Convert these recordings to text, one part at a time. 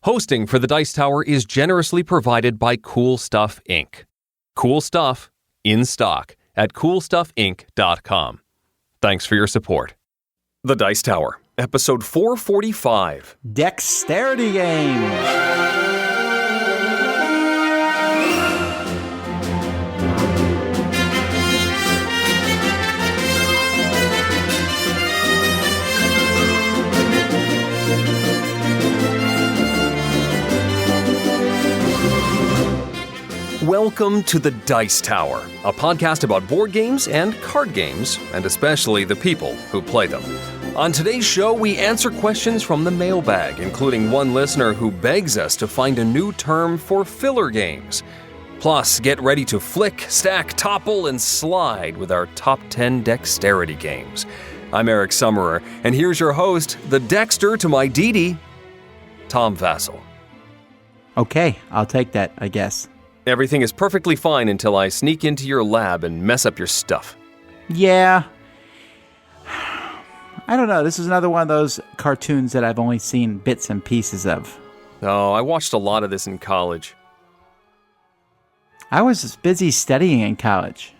Hosting for the Dice Tower is generously provided by Cool Stuff Inc. Cool stuff in stock at coolstuffinc.com. Thanks for your support. The Dice Tower, episode 445. Dexterity Games. Welcome to the Dice Tower, a podcast about board games and card games, and especially the people who play them. On today's show, we answer questions from the mailbag, including one listener who begs us to find a new term for filler games. Plus, get ready to flick, stack, topple, and slide with our top 10 dexterity games. I'm Eric Summerer, and here's your host, the Dexter to my Dee Dee, Tom Vassell. Okay, I'll take that, I guess. Everything is perfectly fine until I sneak into your lab and mess up your stuff. Yeah. I don't know. This is another one of those cartoons that I've only seen bits and pieces of. Oh, I watched a lot of this in college. I was busy studying in college.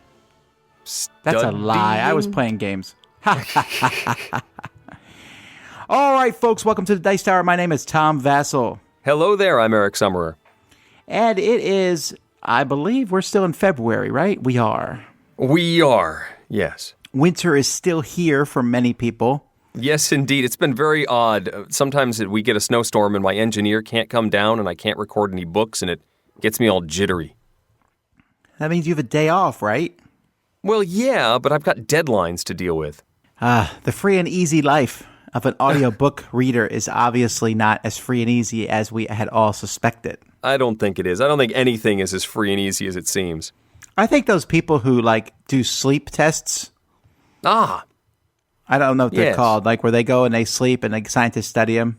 That's a Studying? lie. I was playing games. All right, folks. Welcome to the Dice Tower. My name is Tom Vassell. Hello there, I'm Eric Summerer. And it is, I believe, we're still in February, right? We are. We are, yes. Winter is still here for many people. Yes, indeed. It's been very odd. Sometimes we get a snowstorm and my engineer can't come down and I can't record any books and it gets me all jittery. That means you have a day off, right? Well, yeah, but I've got deadlines to deal with. The free and easy life of an audiobook reader is obviously not as free and easy as we had all suspected. I don't think it is. I don't think anything is as free and easy as it seems. I think those people who, do sleep tests. Ah. I don't know what they're Yes. called. Where they go and they sleep and scientists study them.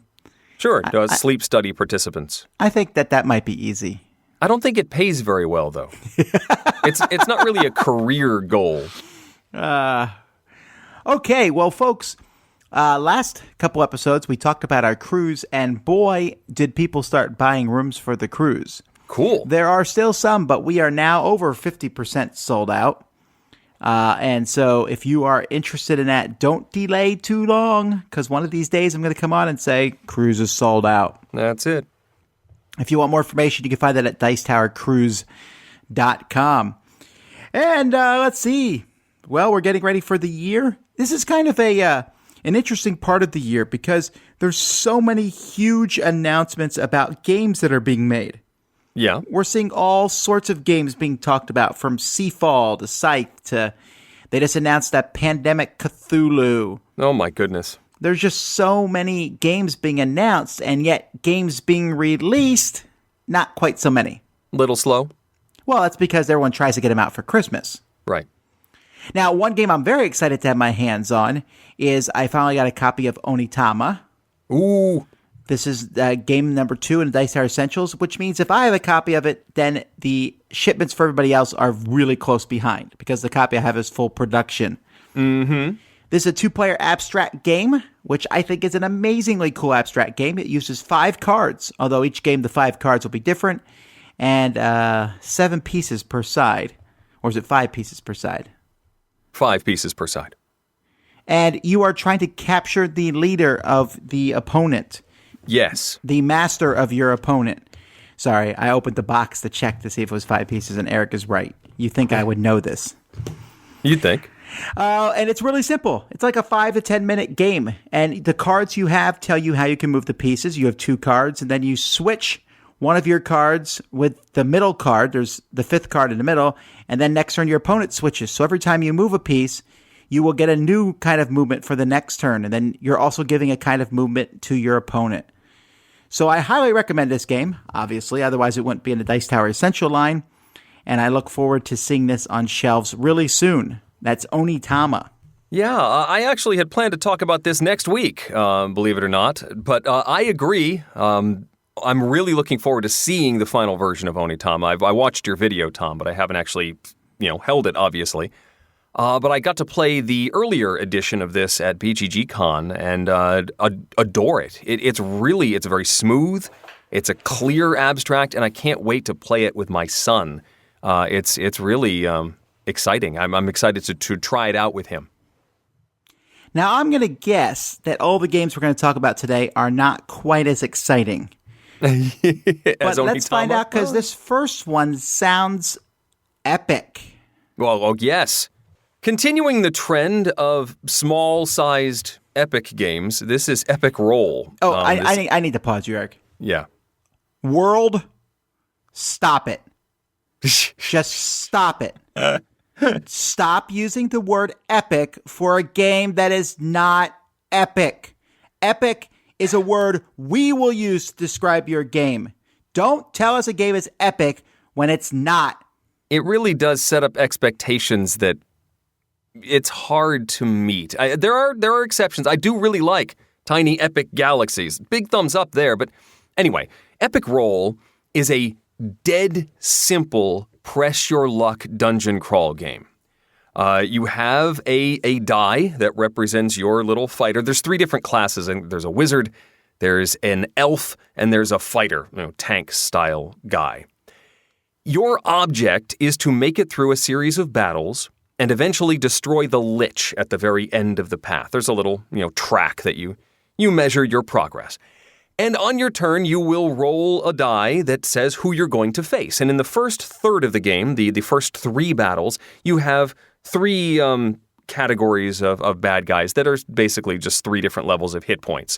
Sure, sleep study participants. I think that might be easy. I don't think it pays very well, though. It's not really a career goal. Okay, well, folks, last couple episodes, we talked about our cruise, and boy, did people start buying rooms for the cruise. Cool. There are still some, but we are now over 50% sold out. And so if you are interested in that, don't delay too long, because one of these days I'm going to come on and say, cruise is sold out. That's it. If you want more information, you can find that at dicetowercruise.com. And let's see. Well, we're getting ready for the year. This is kind of an interesting part of the year because there's so many huge announcements about games that are being made. Yeah. We're seeing all sorts of games being talked about, from Seafall to Scythe to they just announced that Pandemic Cthulhu. Oh, my goodness. There's just so many games being announced, and yet games being released, not quite so many. Little slow? Well, that's because everyone tries to get them out for Christmas. Right. Now, one game I'm very excited to have my hands on is I finally got a copy of Onitama. Ooh. This is game number 2 in the Dice Tower Essentials, which means if I have a copy of it, then the shipments for everybody else are really close behind because the copy I have is full production. Mm-hmm. This is a 2-player abstract game, which I think is an amazingly cool abstract game. It uses 5 cards, although each game the 5 cards will be different, and 7 pieces per side. Or is it 5 pieces per side? 5 pieces per side. And you are trying to capture the leader of the opponent. Yes. The master of your opponent. Sorry, I opened the box to check to see if it was 5 pieces, and Eric is right. You think I would know this. You'd think. And it's really simple. It's like a 5 to 10 minute game. And the cards you have tell you how you can move the pieces. You have 2 cards, and then you switch one of your cards with the middle card. There's the 5th card in the middle. And then next turn, your opponent switches. So every time you move a piece, you will get a new kind of movement for the next turn. And then you're also giving a kind of movement to your opponent. So I highly recommend this game, obviously. Otherwise, it wouldn't be in the Dice Tower Essential line. And I look forward to seeing this on shelves really soon. That's Onitama. Yeah, I actually had planned to talk about this next week, believe it or not. But I agree. I'm really looking forward to seeing the final version of Onitama. I watched your video, Tom, but I haven't actually, held it, obviously. But I got to play the earlier edition of this at BGG Con and adore it. It's very smooth. It's a clear abstract, and I can't wait to play it with my son. It's really exciting. I'm excited to try it out with him. Now, I'm going to guess that all the games we're going to talk about today are not quite as exciting. But let's find out, because this first one sounds epic. Well, yes. Continuing the trend of small-sized epic games, this is Epic Roll. Oh, I need to pause you, Eric. Yeah. World, stop it. Just stop it. Stop using the word epic for a game that is not epic. Epic is a word we will use to describe your game. Don't tell us a game is epic when it's not. It really does set up expectations that it's hard to meet. There are exceptions. I do really like Tiny Epic Galaxies. Big thumbs up there. But anyway, Epic Roll is a dead simple press your luck dungeon crawl game. You have a die that represents your little fighter. There's 3 different classes, and there's a wizard, there's an elf, and there's a fighter, tank style guy. Your object is to make it through a series of battles and eventually destroy the lich at the very end of the path. There's a little, track that you measure your progress. And on your turn, you will roll a die that says who you're going to face. And in the first third of the game, the first 3 battles, you have 3 categories of bad guys that are basically just 3 different levels of hit points.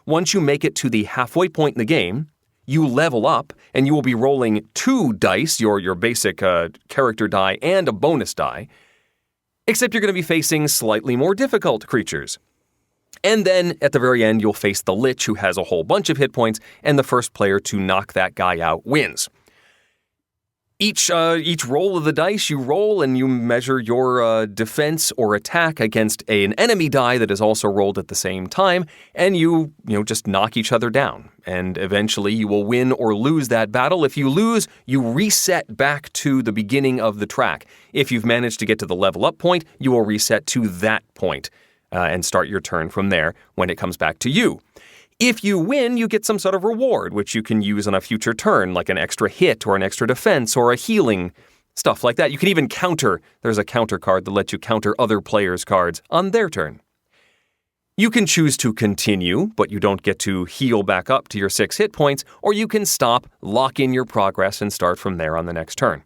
Once you make it to the halfway point in the game, you level up, and you will be rolling 2 dice, your basic character die and a bonus die, except you're going to be facing slightly more difficult creatures. And then, at the very end, you'll face the Lich, who has a whole bunch of hit points, and the first player to knock that guy out wins. Each roll of the dice you roll, and you measure your defense or attack against an enemy die that is also rolled at the same time, and you just knock each other down. And eventually, you will win or lose that battle. If you lose, you reset back to the beginning of the track. If you've managed to get to the level up point, you will reset to that point. And start your turn from there when it comes back to you. If you win, you get some sort of reward, which you can use on a future turn, like an extra hit or an extra defense or a healing, stuff like that. You can even counter. There's a counter card that lets you counter other players' cards on their turn. You can choose to continue, but you don't get to heal back up to your 6 hit points, or you can stop, lock in your progress, and start from there on the next turn.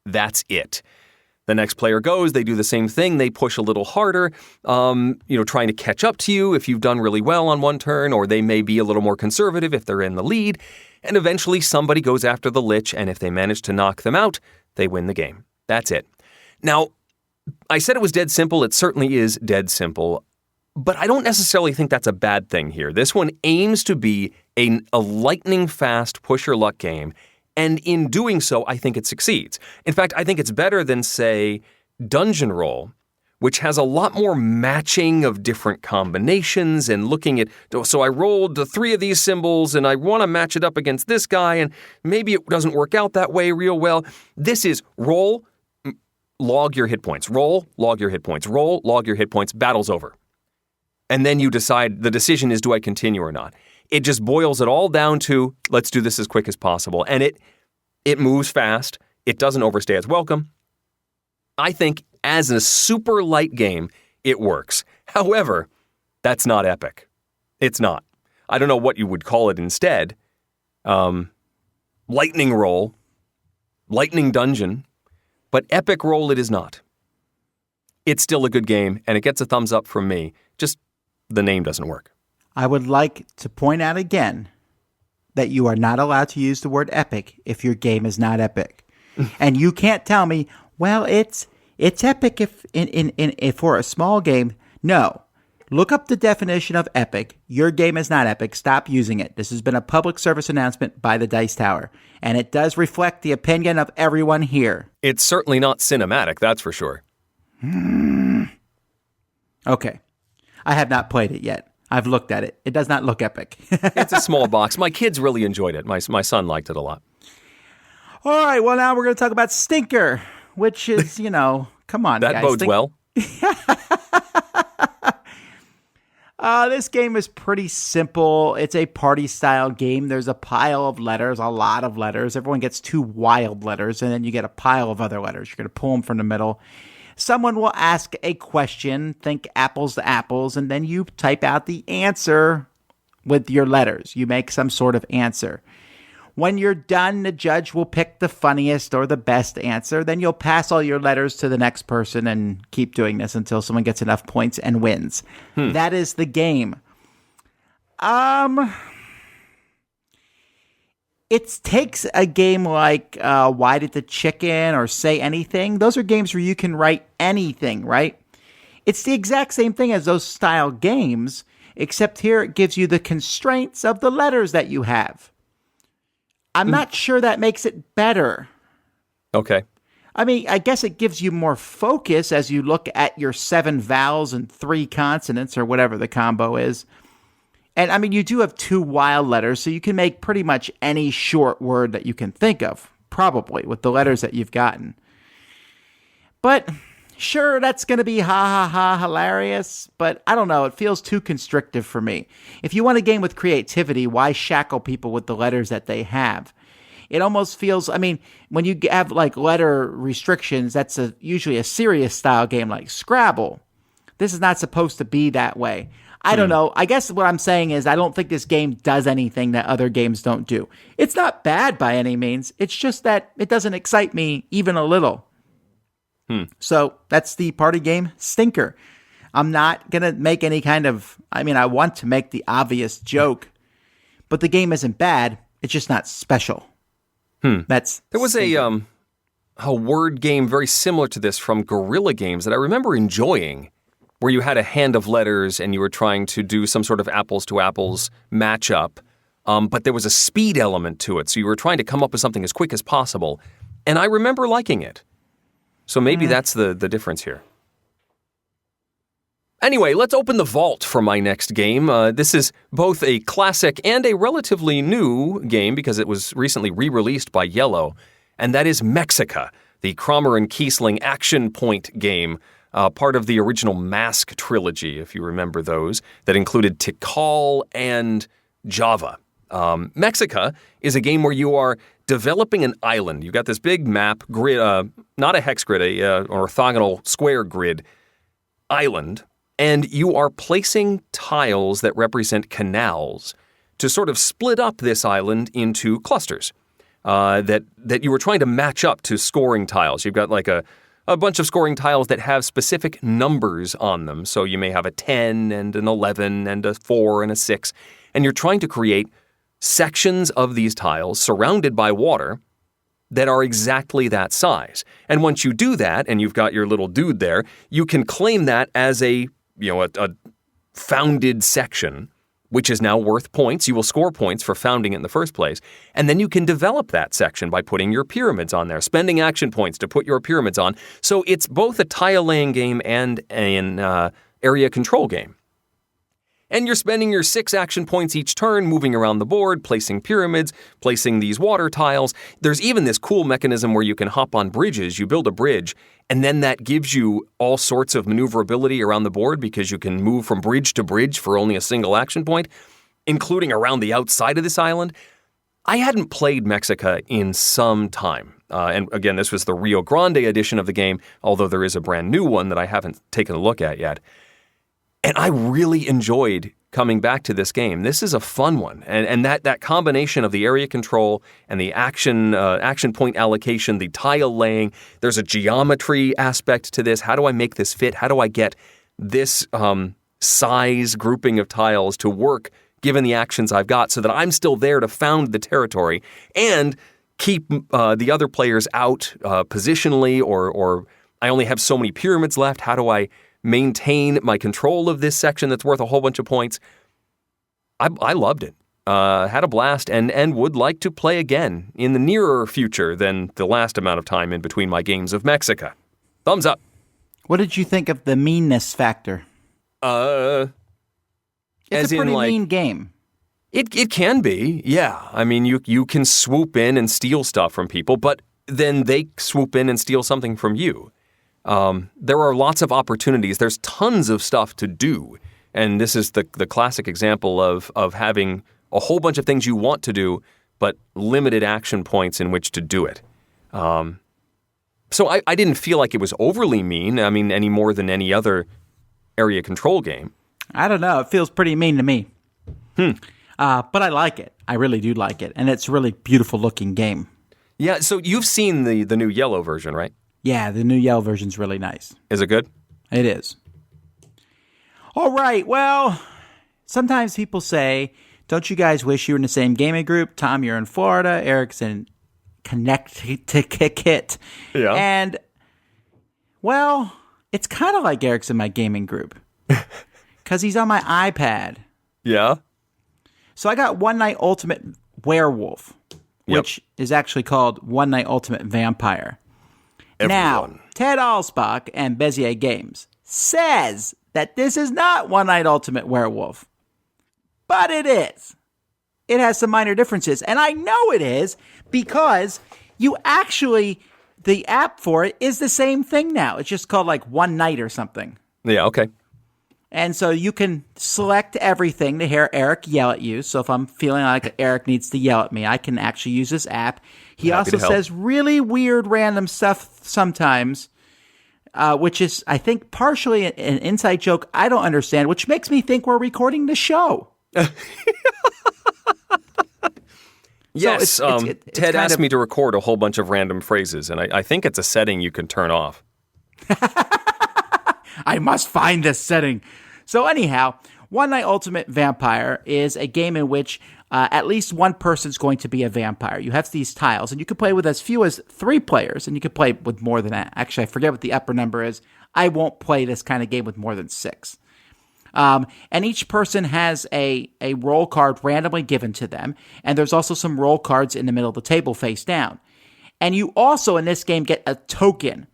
That's it. The next player goes, they do the same thing, they push a little harder, trying to catch up to you if you've done really well on one turn, or they may be a little more conservative if they're in the lead, and eventually somebody goes after the Lich, and if they manage to knock them out, they win the game. That's it. Now, I said it was dead simple, it certainly is dead simple, but I don't necessarily think that's a bad thing here. This one aims to be a lightning-fast push-your-luck game, and in doing so, I think it succeeds. In fact, I think it's better than, say, Dungeon Roll, which has a lot more matching of different combinations and looking at, so I rolled 3 of these symbols and I want to match it up against this guy and maybe it doesn't work out that way real well. This is roll, log your hit points. Roll, log your hit points. Roll, log your hit points. Battle's over. And then you decide, the decision is, do I continue or not? It just boils it all down to, let's do this as quick as possible. And it moves fast. It doesn't overstay its welcome. I think as a super light game, it works. However, that's not epic. It's not. I don't know what you would call it instead. Lightning Roll, Lightning Dungeon, but Epic Roll it is not. It's still a good game, and it gets a thumbs up from me. Just the name doesn't work. I would like to point out again that you are not allowed to use the word epic if your game is not epic. And you can't tell me, well, it's epic if for a small game. No. Look up the definition of epic. Your game is not epic. Stop using it. This has been a public service announcement by the Dice Tower, and it does reflect the opinion of everyone here. It's certainly not cinematic, that's for sure. Okay. I have not played it yet. I've looked at it. It does not look epic. It's a small box. My kids really enjoyed it. My son liked it a lot. All right. Well, now we're going to talk about Stinker, which is, come on, that guys. bodes well. This game is pretty simple. It's a party-style game. There's a pile of letters, a lot of letters. Everyone gets 2 wild letters, and then you get a pile of other letters. You're going to pull them from the middle. Someone will ask a question, think apples to apples, and then you type out the answer with your letters. You make some sort of answer. When you're done, the judge will pick the funniest or the best answer. Then you'll pass all your letters to the next person and keep doing this until someone gets enough points and wins. That is the game. It takes a game like Why Did the Chicken or Say Anything. Those are games where you can write anything, right? It's the exact same thing as those style games, except here it gives you the constraints of the letters that you have. I'm not sure that makes it better. Okay. I mean, I guess it gives you more focus as you look at your 7 vowels and 3 consonants or whatever the combo is. And I mean, you do have 2 wild letters, so you can make pretty much any short word that you can think of, probably, with the letters that you've gotten. But sure, that's going to be hilarious, but I don't know. It feels too constrictive for me. If you want a game with creativity, why shackle people with the letters that they have? It almost feels, I mean, when you have like letter restrictions, that's usually a serious style game like Scrabble. This is not supposed to be that way. I don't know. I guess what I'm saying is I don't think this game does anything that other games don't do. It's not bad by any means. It's just that it doesn't excite me even a little. So that's the party game Stinker. I'm not going to make any kind of, I mean, I want to make the obvious joke, but the game isn't bad. It's just not special. There was a word game very similar to this from Guerrilla Games that I remember enjoying, where you had a hand of letters and you were trying to do some sort of apples to apples matchup, but there was a speed element to it, so you were trying to come up with something as quick as possible, and I remember liking it. So maybe that's the difference here. Anyway, let's open the vault for my next game. This is both a classic and a relatively new game because it was recently re-released by Yellow, and that is Mexica, the Cromer and Kiesling action point game, part of the original Mask trilogy, if you remember those, that included Tikal and Java. Mexica is a game where you are developing an island. You've got this big map, grid, not a hex grid, an orthogonal square grid island, and you are placing tiles that represent canals to sort of split up this island into clusters that you were trying to match up to scoring tiles. You've got like a bunch of scoring tiles that have specific numbers on them. So you may have a 10 and an 11 and a 4 and a 6, and you're trying to create sections of these tiles surrounded by water that are exactly that size. And once you do that, and you've got your little dude there, you can claim that as a founded section, which is now worth points. You will score points for founding it in the first place. And then you can develop that section by putting your pyramids on there, spending action points to put your pyramids on. So it's both a tile-laying game and an area control game. And you're spending your 6 action points each turn, moving around the board, placing pyramids, placing these water tiles. There's even this cool mechanism where you can hop on bridges. You build a bridge, and then that gives you all sorts of maneuverability around the board because you can move from bridge to bridge for only a single action point, including around the outside of this island. I hadn't played Mexica in some time. And again, this was the Rio Grande edition of the game, although there is a brand new one that I haven't taken a look at yet. And I really enjoyed coming back to this game. This is a fun one. And that combination of the area control and the action point allocation, the tile laying, there's a geometry aspect to this. How do I make this fit? How do I get this size grouping of tiles to work given the actions I've got so that I'm still there to found the territory and keep the other players out positionally, or I only have so many pyramids left. How do I maintain my control of this section that's worth a whole bunch of points? I loved it. Had a blast and would like to play again in the nearer future than the last amount of time in between my games of Mexica. Thumbs up. What did you think of the meanness factor? It's a pretty mean game. It can be, yeah. I mean, you can swoop in and steal stuff from people, but then they swoop in and steal something from you. There are lots of opportunities. There's tons of stuff to do And this is the classic example of having a whole bunch of things you want to do, but limited action points in which to do it. So I didn't feel like it was overly mean, any more than any other area control game. I don't know. It feels pretty mean to me. But I like it. I really do like it. And it's a really beautiful looking game. Yeah, so you've seen the new yellow version, right? Yeah, the new yellow version's really nice. Is it good? It is. All right, well, sometimes people say, don't you guys wish you were in the same gaming group? Tom, you're in Florida. Eric's in Connecticut. Yeah. And, well, it's kind of like Eric's in my gaming group. Because he's on my iPad. Yeah. So I got One Night Ultimate Werewolf, which is actually called One Night Ultimate Vampire. Now, Ted Alspach and Bezier Games says that this is not One Night Ultimate Werewolf. But it is. It has some minor differences. And I know it is because the app for it is the same thing now. It's just called like One Night or something. Yeah, okay. And so you can select everything to hear Eric yell at you. So if I'm feeling like Eric needs to yell at me, I can actually use this app. He also says really weird random stuff sometimes, which is, I think, partially an inside joke I don't understand, which makes me think we're recording the show. Yes, so it's Ted asked me to record a whole bunch of random phrases, and I think it's a setting you can turn off. I must find this setting. So anyhow, One Night Ultimate Vampire is a game in which at least one person's going to be a vampire. You have these tiles, and you can play with as few as 3 players, and you can play with more than that. Actually, I forget what the upper number is. I won't play this kind of game with more than 6. And each person has a roll card randomly given to them, and there's also some roll cards in the middle of the table face down. And you also, in this game, get a token.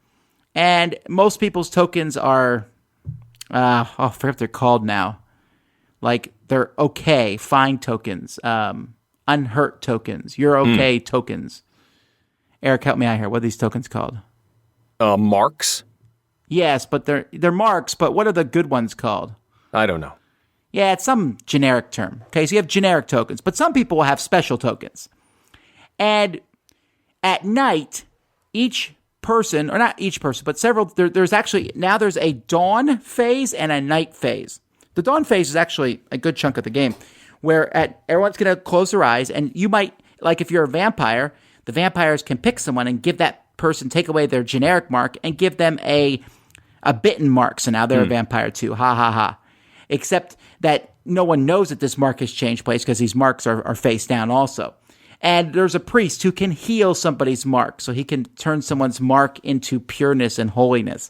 And most people's tokens are, I forget what they're called now. Like, they're okay, fine tokens, unhurt tokens, you're okay tokens. Eric, help me out here. What are these tokens called? Marks? Yes, but they're marks, but what are the good ones called? I don't know. Yeah, it's some generic term. Okay, so you have generic tokens, but some people will have special tokens. And at night, each person, or not each person, but several, there's actually, now there's a dawn phase and a night phase. The dawn phase is actually a good chunk of the game, where everyone's going to close their eyes, and you might, like if you're a vampire, the vampires can pick someone and give that person, take away their generic mark, and give them a bitten mark, so now they're a vampire too. Ha ha ha. Except that no one knows that this mark has changed place because these marks are face down also. And there's a priest who can heal somebody's mark, so he can turn someone's mark into pureness and holiness.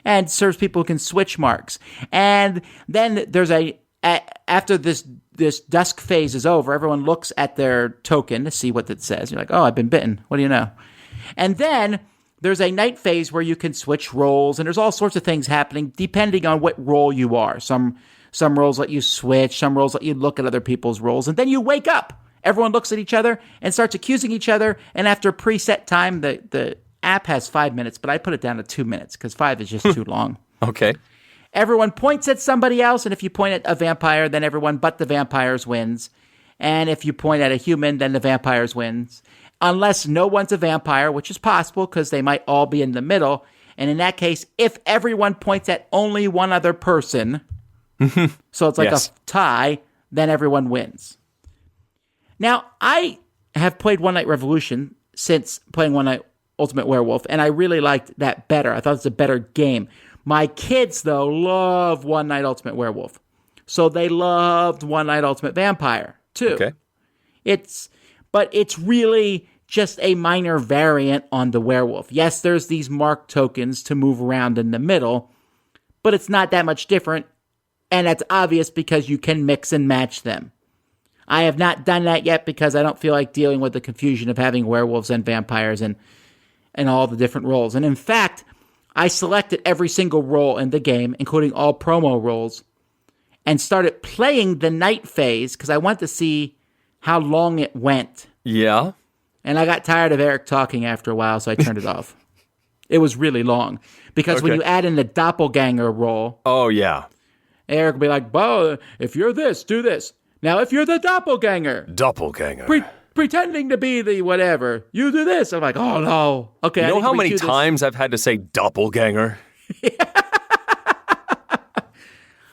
And serves people who can switch marks. And then there's after this dusk phase is over, everyone looks at their token to see what it says. You're like, oh, I've been bitten. What do you know? And then there's a night phase where you can switch roles, and there's all sorts of things happening depending on what role you are. Some roles let you switch, some roles let you look at other people's roles, and then you wake up. Everyone looks at each other and starts accusing each other, and after a preset time, the app has 5 minutes, but I put it down to 2 minutes because 5 is just too long. Okay. Everyone points at somebody else, and if you point at a vampire, then everyone but the vampires wins. And if you point at a human, then the vampires wins. Unless no one's a vampire, which is possible because they might all be in the middle. And in that case, if everyone points at only one other person, so it's like a tie, then everyone wins. Now, I have played One Night Revolution since playing One Night Ultimate Werewolf, and I really liked that better. I thought it was a better game. My kids, though, love One Night Ultimate Werewolf. So they loved One Night Ultimate Vampire, too. Okay. But it's really just a minor variant on the werewolf. Yes, there's these mark tokens to move around in the middle, but it's not that much different, and that's obvious because you can mix and match them. I have not done that yet because I don't feel like dealing with the confusion of having werewolves and vampires and all the different roles. And in fact, I selected every single role in the game, including all promo roles, and started playing the night phase because I wanted to see how long it went. Yeah. And I got tired of Eric talking after a while, so I turned it off. It was really long. Because when you add in the doppelganger role... Oh, yeah. Eric will be like, "Well, if you're this, do this. Now, if you're the doppelganger, pretending to be the whatever, you do this." I'm like, "Oh no, okay." You know how many times I've had to say doppelganger?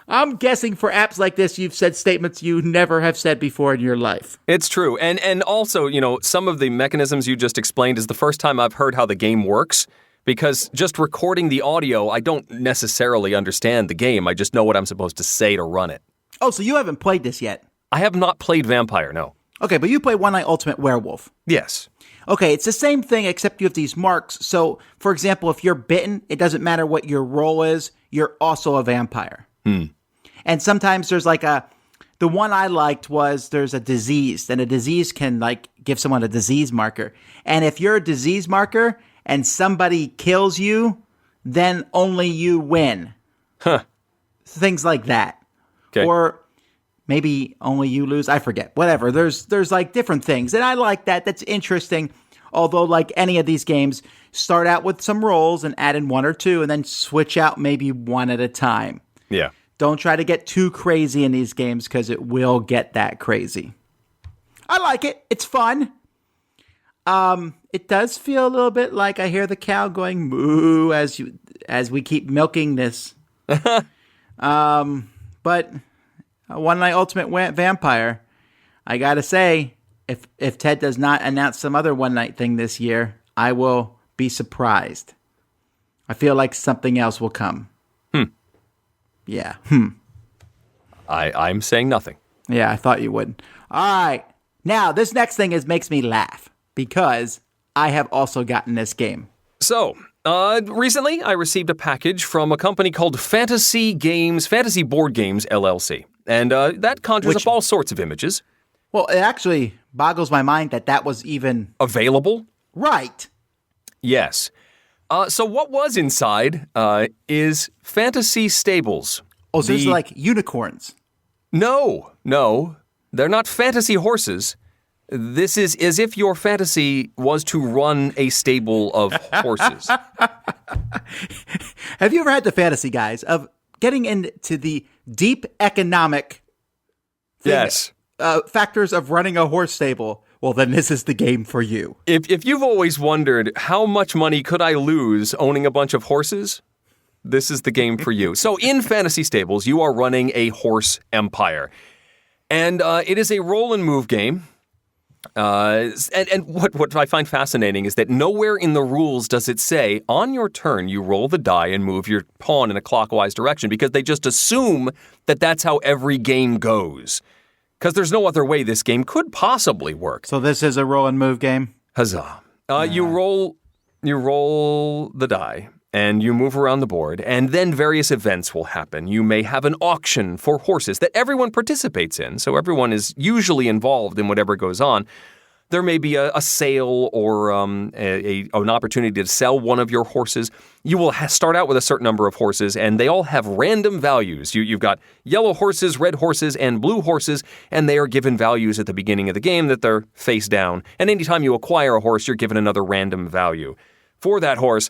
I'm guessing for apps like this, you've said statements you never have said before in your life. It's true. And also, some of the mechanisms you just explained is the first time I've heard how the game works, because just recording the audio, I don't necessarily understand the game. I just know what I'm supposed to say to run it. Oh, so you haven't played this yet? I have not played Vampire, no. Okay, but you play One Night Ultimate Werewolf. Yes. Okay, it's the same thing except you have these marks. So, for example, if you're bitten, it doesn't matter what your role is, you're also a vampire. And sometimes there's the one I liked was there's a disease, and a disease can give someone a disease marker. And if you're a disease marker and somebody kills you, then only you win. Huh. Things like that. Okay. Or maybe only you lose. I forget. Whatever. There's different things. And I like that. That's interesting. Although like any of these games, start out with some rolls and add in one or two and then switch out maybe one at a time. Yeah. Don't try to get too crazy in these games because it will get that crazy. I like it. It's fun. It does feel a little bit like I hear the cow going moo as we keep milking this. But One Night Ultimate Vampire, I gotta say, if Ted does not announce some other one night thing this year, I will be surprised. I feel like something else will come. Yeah. I'm saying nothing. Yeah, I thought you would. All right. Now, this next thing makes me laugh because I have also gotten this game. So, recently I received a package from a company called Fantasy Board Games, LLC. And that conjures up all sorts of images. Well, it actually boggles my mind that was even available. Right. Yes. So what was inside is fantasy stables. Oh, so these are like unicorns. No. They're not fantasy horses. This is as if your fantasy was to run a stable of horses. Have you ever had the fantasy, guys, of getting into the deep economic factors of running a horse stable? Well, then this is the game for you. If you've always wondered how much money could I lose owning a bunch of horses, this is the game for you. So in fantasy stables, you are running a horse empire. And it is a roll and move game. And what I find fascinating is that nowhere in the rules does it say, on your turn, you roll the die and move your pawn in a clockwise direction, because they just assume that that's how every game goes. Because there's no other way this game could possibly work. So this is a roll and move game? Huzzah. You roll the die, and you move around the board, and then various events will happen. You may have an auction for horses that everyone participates in, so everyone is usually involved in whatever goes on. There may be a sale or an opportunity to sell one of your horses. You will start out with a certain number of horses, and they all have random values. You've got yellow horses, red horses, and blue horses, and they are given values at the beginning of the game that they're face down. And anytime you acquire a horse, you're given another random value for that horse.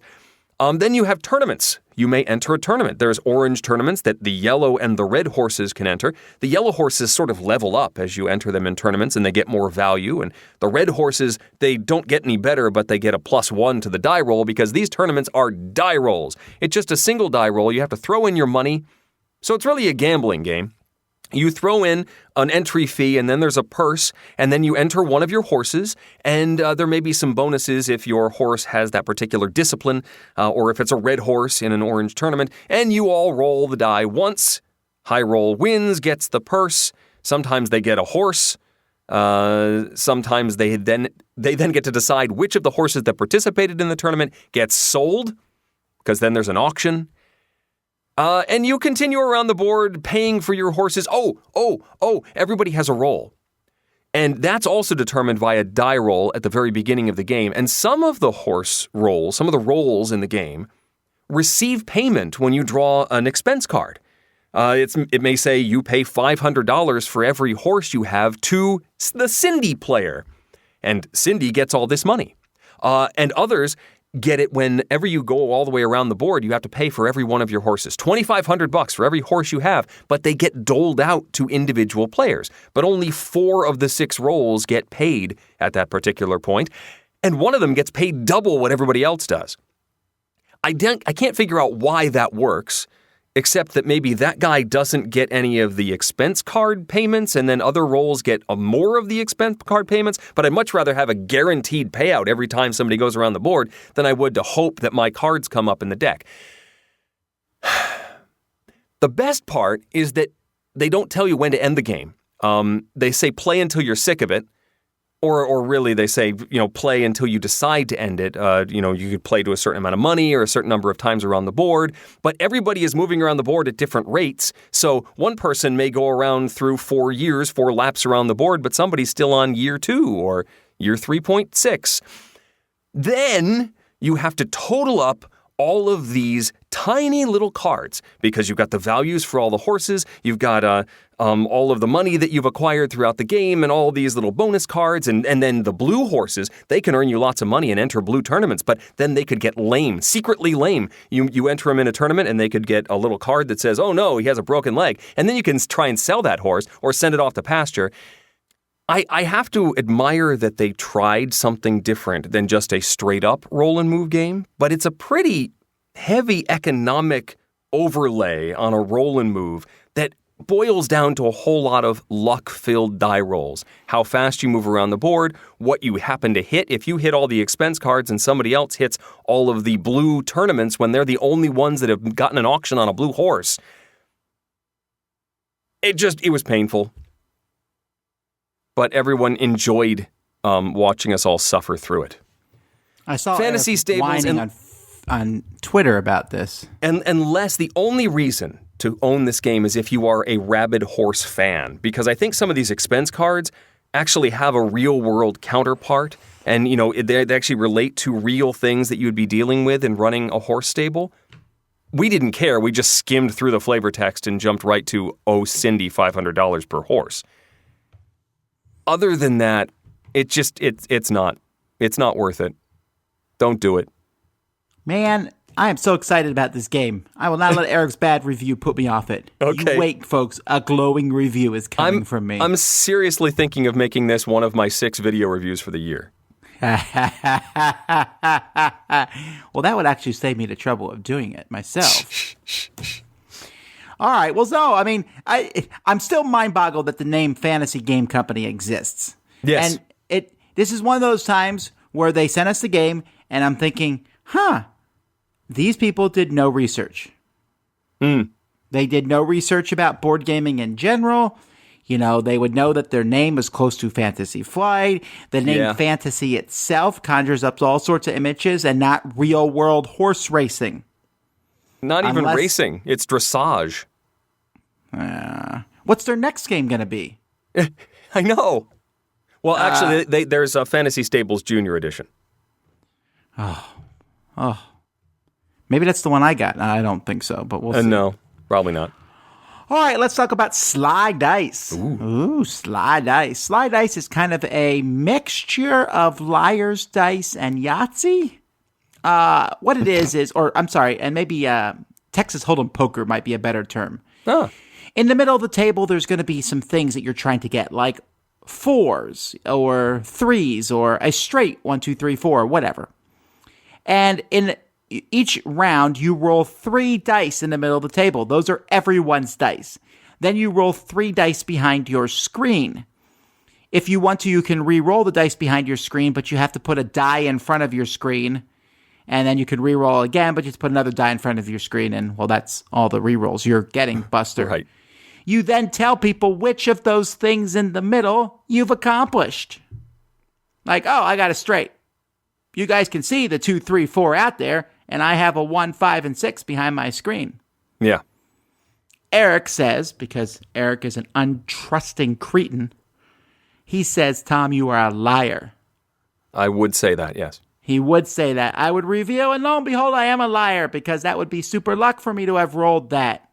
Then you have tournaments. You may enter a tournament. There's orange tournaments that the yellow and the red horses can enter. The yellow horses sort of level up as you enter them in tournaments, and they get more value. And the red horses, they don't get any better, but they get a +1 to the die roll because these tournaments are die rolls. It's just a single die roll. You have to throw in your money. So it's really a gambling game. You throw in an entry fee, and then there's a purse, and then you enter one of your horses, and there may be some bonuses if your horse has that particular discipline, or if it's a red horse in an orange tournament, and you all roll the die once. High roll wins, gets the purse. Sometimes they get a horse. Sometimes they then get to decide which of the horses that participated in the tournament gets sold, because then there's an auction. And you continue around the board paying for your horses. Everybody has a roll. And that's also determined by a die roll at the very beginning of the game. And some of the rolls in the game, receive payment when you draw an expense card. It may say you pay $500 for every horse you have to the Cindy player. And Cindy gets all this money. And others, get it whenever you go all the way around the board. You have to pay for every one of your horses. $2,500 for every horse you have, but they get doled out to individual players. But only 4 of the 6 rolls get paid at that particular point, and one of them gets paid double what everybody else does. I can't figure out why that works, except that maybe that guy doesn't get any of the expense card payments, and then other rolls get more of the expense card payments, but I'd much rather have a guaranteed payout every time somebody goes around the board than I would to hope that my cards come up in the deck. The best part is that they don't tell you when to end the game. They say play until you're sick of it. Or really, they say, play until you decide to end it. You could play to a certain amount of money or a certain number of times around the board. But everybody is moving around the board at different rates. So one person may go around through 4 laps around the board, but somebody's still on year 2 or year 3.6. Then you have to total up all of these tiny little cards because you've got the values for all the horses, you've got all of the money that you've acquired throughout the game and all these little bonus cards, and then the blue horses, they can earn you lots of money and enter blue tournaments, but then they could get lame, secretly lame. You enter them in a tournament and they could get a little card that says, oh no, he has a broken leg, and then you can try and sell that horse or send it off to pasture. I have to admire that they tried something different than just a straight-up roll-and-move game, but it's a pretty heavy economic overlay on a roll-and-move that boils down to a whole lot of luck-filled die rolls. How fast you move around the board, what you happen to hit. If you hit all the expense cards and somebody else hits all of the blue tournaments when they're the only ones that have gotten an auction on a blue horse, it was painful. But everyone enjoyed watching us all suffer through it. I saw Fantasy Stables whining on Twitter about this. And unless the only reason to own this game is if you are a rabid horse fan, because I think some of these expense cards actually have a real-world counterpart, and they actually relate to real things that you would be dealing with in running a horse stable. We didn't care. We just skimmed through the flavor text and jumped right to, oh, Cindy, $500 per horse. Other than that, it's not worth it. Don't do it. Man, I am so excited about this game. I will not let Eric's bad review put me off it. Okay. You wait, folks. A glowing review is coming from me. I'm seriously thinking of making this one of my 6 video reviews for the year. Well, that would actually save me the trouble of doing it myself. All right. Well, so, I mean, I'm still mind-boggled that the name Fantasy Game Company exists. Yes. And this is one of those times where they sent us the game, and I'm thinking, these people did no research. They did no research about board gaming in general. They would know that their name is close to Fantasy Flight. The name Fantasy itself conjures up all sorts of images and not real-world horse racing. Not even racing. It's dressage. What's their next game going to be? I know. Well, actually, there's a Fantasy Stables Junior Edition. Oh. Maybe that's the one I got. I don't think so, but we'll see. No, probably not. All right, let's talk about Sly Dice. Ooh, Sly Dice. Sly Dice is kind of a mixture of Liar's Dice and Yahtzee. What it is, or I'm sorry, and maybe Texas Hold'em Poker might be a better term. Oh. In the middle of the table, there's going to be some things that you're trying to get, like 4s or 3s or a straight 1, 2, 3, 4, whatever. And in each round, you roll 3 dice in the middle of the table. Those are everyone's dice. Then you roll 3 dice behind your screen. If you want to, you can re-roll the dice behind your screen, but you have to put a die in front of your screen. And then you can re-roll again, but you have to put another die in front of your screen. And, well, that's all the re-rolls you're getting, Buster. Right. You then tell people which of those things in the middle you've accomplished. Like, oh, I got a straight. You guys can see the 2, 3, 4 out there, and I have a 1, 5, and 6 behind my screen. Yeah. Eric says, because Eric is an untrusting cretin, he says, Tom, you are a liar. I would say that, yes. He would say that. I would reveal, and lo and behold, I am a liar, because that would be super luck for me to have rolled that.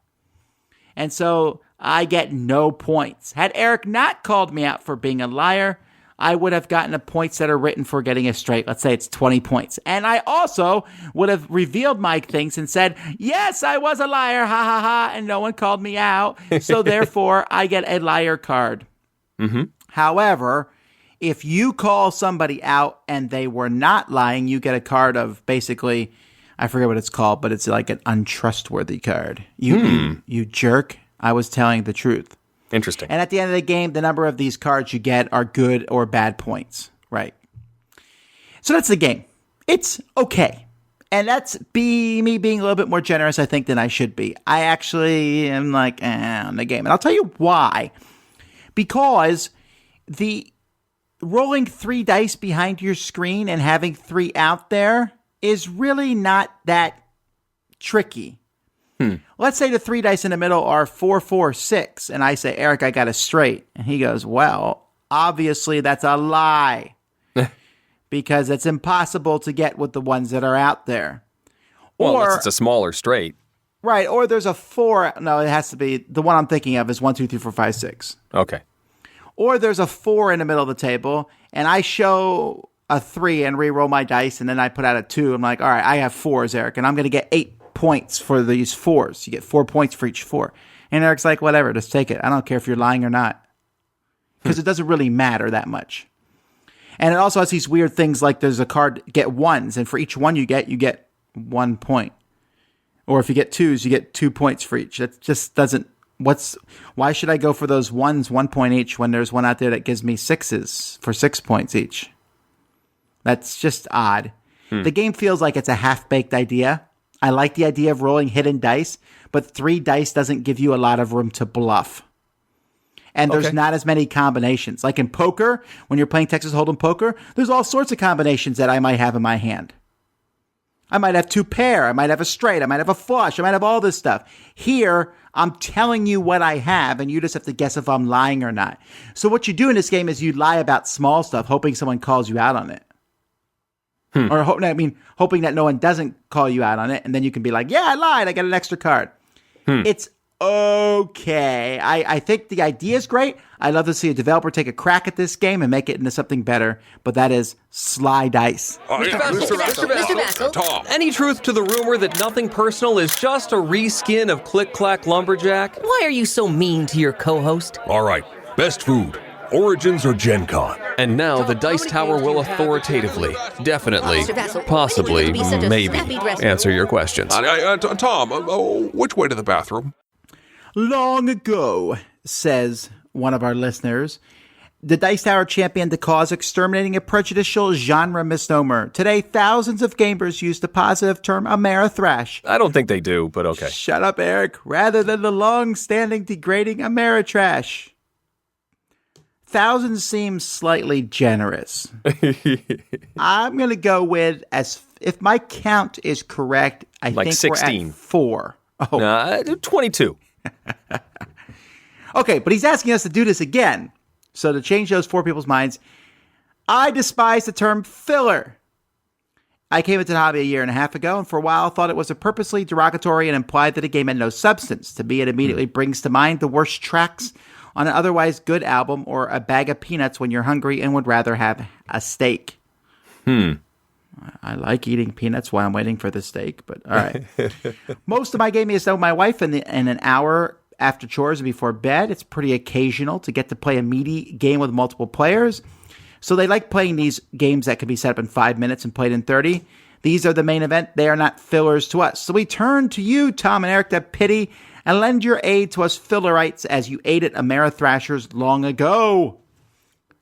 And so I get no points. Had Eric not called me out for being a liar, I would have gotten the points that are written for getting it straight. Let's say it's 20 points. And I also would have revealed my things and said, yes, I was a liar, ha ha ha, and no one called me out. So therefore, I get a liar card. Mm-hmm. However, if you call somebody out and they were not lying, you get a card of basically, I forget what it's called, but it's like an untrustworthy card. You jerk, I was telling the truth. Interesting. And at the end of the game, the number of these cards you get are good or bad points. Right. So that's the game. It's okay. And that's me being a little bit more generous, I think, than I should be. I actually am like, on the game. And I'll tell you why. Because the rolling 3 dice behind your screen and having 3 out there is really not that tricky. Let's say the 3 dice in the middle are 4, 4, 6, and I say, Eric, I got it straight. And he goes, well, obviously that's a lie because it's impossible to get with the ones that are out there. Well, unless it's a smaller straight. Right, or there's a 4. No, it has to be, the one I'm thinking of is 1, 2, 3, 4, 5, 6. Okay. Or there's a 4 in the middle of the table, and I show a 3 and re-roll my dice, and then I put out a 2. I'm like, all right, I have 4s, Eric, and I'm going to get 8 points for these 4s. You get 4 points for each 4. And Eric's like, whatever, just take it. I don't care if you're lying or not. Because it doesn't really matter that much. And it also has these weird things like there's a card, get 1s, and for each 1 you get 1 point. Or if you get 2s, you get 2 points for each. That just doesn't, why should I go for those 1s, 1 point each, when there's one out there that gives me 6s for 6 points each? That's just odd. The game feels like it's a half-baked idea. I like the idea of rolling hidden dice, but 3 dice doesn't give you a lot of room to bluff. And there's not as many combinations. Like in poker, when you're playing Texas Hold'em poker, there's all sorts of combinations that I might have in my hand. I might have 2 pair, I might have a straight, I might have a flush, I might have all this stuff. Here, I'm telling you what I have, and you just have to guess if I'm lying or not. So what you do in this game is you lie about small stuff, hoping someone calls you out on it. Or hoping that no one doesn't call you out on it, and then you can be like, yeah, I lied, I got an extra card. It's okay. I think the idea is great. I'd love to see a developer take a crack at this game and make it into something better, but that is Sly Dice. Mr. Vassal, Tom. any truth to the rumor that Nothing Personal is just a reskin of Click Clack Lumberjack? Why are you so mean to your co-host? All right, best food, Origins or Gen Con? And now the Dice Tower will authoritatively, definitely, possibly, maybe, answer your questions. Tom, which way to the bathroom? Long ago, says one of our listeners, the Dice Tower championed the cause exterminating a prejudicial genre misnomer. Today, thousands of gamers use the positive term Ameritrash. I don't think they do, but okay. Shut up, Eric. Rather than the long-standing degrading Ameritrash. Thousands seems slightly generous. I'm going to go with, if my count is correct, I like think 16. we're at 4. Oh. 22. Okay, but he's asking us to do this again. So to change those 4 people's minds, I despise the term filler. I came into the hobby a year and a half ago, and for a while thought it was a purposely derogatory and implied that a game had no substance. To me, it immediately brings to mind the worst tracks on an otherwise good album or a bag of peanuts when you're hungry and would rather have a steak. I like eating peanuts while I'm waiting for the steak, but all right. Most of my gaming is done with my wife in an hour after chores and before bed. It's pretty occasional to get to play a meaty game with multiple players. So they like playing these games that can be set up in 5 minutes and played in 30. These are the main event. They are not fillers to us. So we turn to you, Tom and Eric, to pity and lend your aid to us fillerites as you aided Amerithrashers long ago.